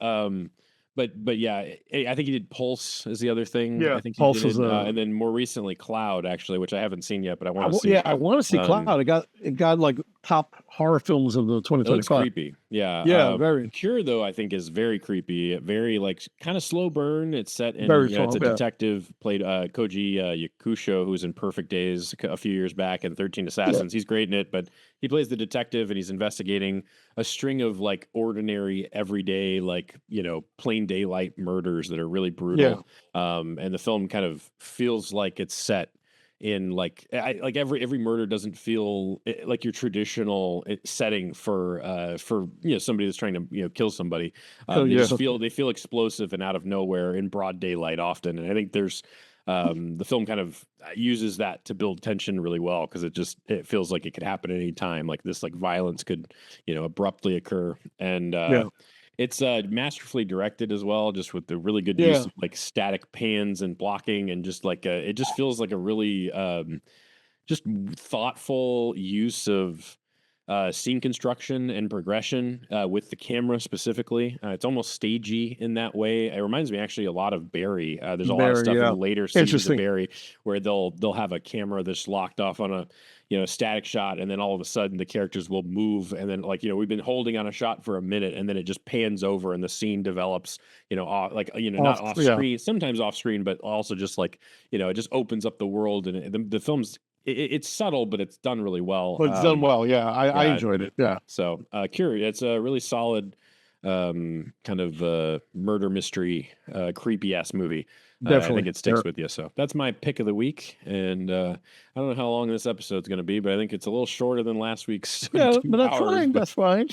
A: yeah, I think he did Pulse is the other thing.
B: Yeah,
A: I think
B: Pulse
A: is, and then more recently Cloud, actually, which I haven't seen yet, but I want to see.
B: Yeah, I want to see Cloud. It got like top horror films of the 2025.
A: It's creepy. Yeah.
B: Yeah, very.
A: Cure though, I think is very creepy. Very like kind of slow burn. It's set in it's a detective played Koji Yakusho, who's in Perfect Days a few years back and 13 Assassins. He's great in it, but he plays the detective and he's investigating a string of like ordinary, everyday, like plain daylight murders that are really brutal. And the film kind of feels like it's set in like every murder doesn't feel like your traditional setting for somebody that's trying to kill somebody. They feel explosive and out of nowhere in broad daylight often, and I think there's the film kind of uses that to build tension really well because it feels like it could happen at any time. Like this, like violence could abruptly occur, and it's masterfully directed as well, just with the really good use of like static pans and blocking, and just like it just feels like a really just thoughtful use of scene construction and progression with the camera specifically. It's almost stagey in that way. It reminds me actually a lot of Barry. There's a lot of stuff in the later scenes of Barry where they'll have a camera that's locked off on a static shot, and then all of a sudden the characters will move, and then like we've been holding on a shot for a minute, and then it just pans over and the scene develops not off screen, sometimes off screen, but also just like it just opens up the world, and the film's it's subtle, but it's done really well.
B: But it's done well, I enjoyed it. Yeah.
A: So Cure, it's a really solid kind of murder mystery, creepy ass movie.
B: Definitely.
A: I think it sticks with you. So that's my pick of the week. And I don't know how long this episode's going to be, but I think it's a little shorter than last week's.
B: Yeah, but that's fine. That's fine.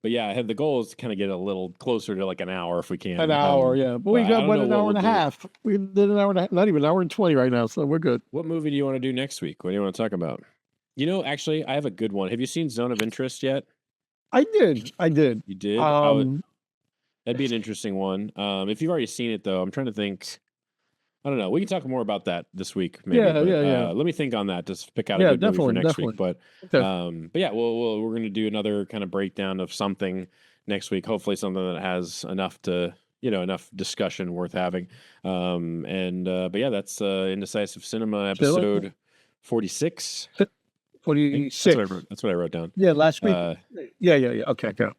A: But yeah, I had the goal is to kind of get a little closer to like an hour if we can.
B: An hour, yeah. But we got an hour and a half. We did an hour and a half, not even an hour and 20 right now, so we're good.
A: What movie do you want to do next week? What do you want to talk about? Actually, I have a good one. Have you seen Zone of Interest yet?
B: I did.
A: You did? That'd be an interesting one. If you've already seen it, though, I'm trying to think. I don't know. We can talk more about that this week. Maybe,
B: yeah.
A: Let me think on that. Just pick out a good movie for next week. But
B: okay.
A: But yeah, we're going to do another kind of breakdown of something next week. Hopefully, something that has enough to enough discussion worth having. But yeah, that's Indecisive Cinema episode 46.
B: 46.
A: That's what I wrote down.
B: Yeah, last week. Yeah. Okay, go.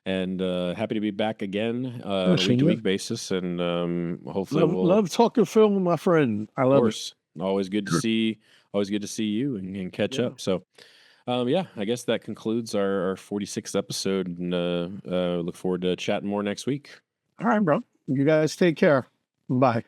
A: And happy to be back again on a week-to-week basis, and hopefully
B: love talking film with my friend. I love it.
A: Always good to see. Always good to see you and catch up. So, I guess that concludes our 46th episode, and look forward to chatting more next week.
B: All right, bro. You guys take care. Bye.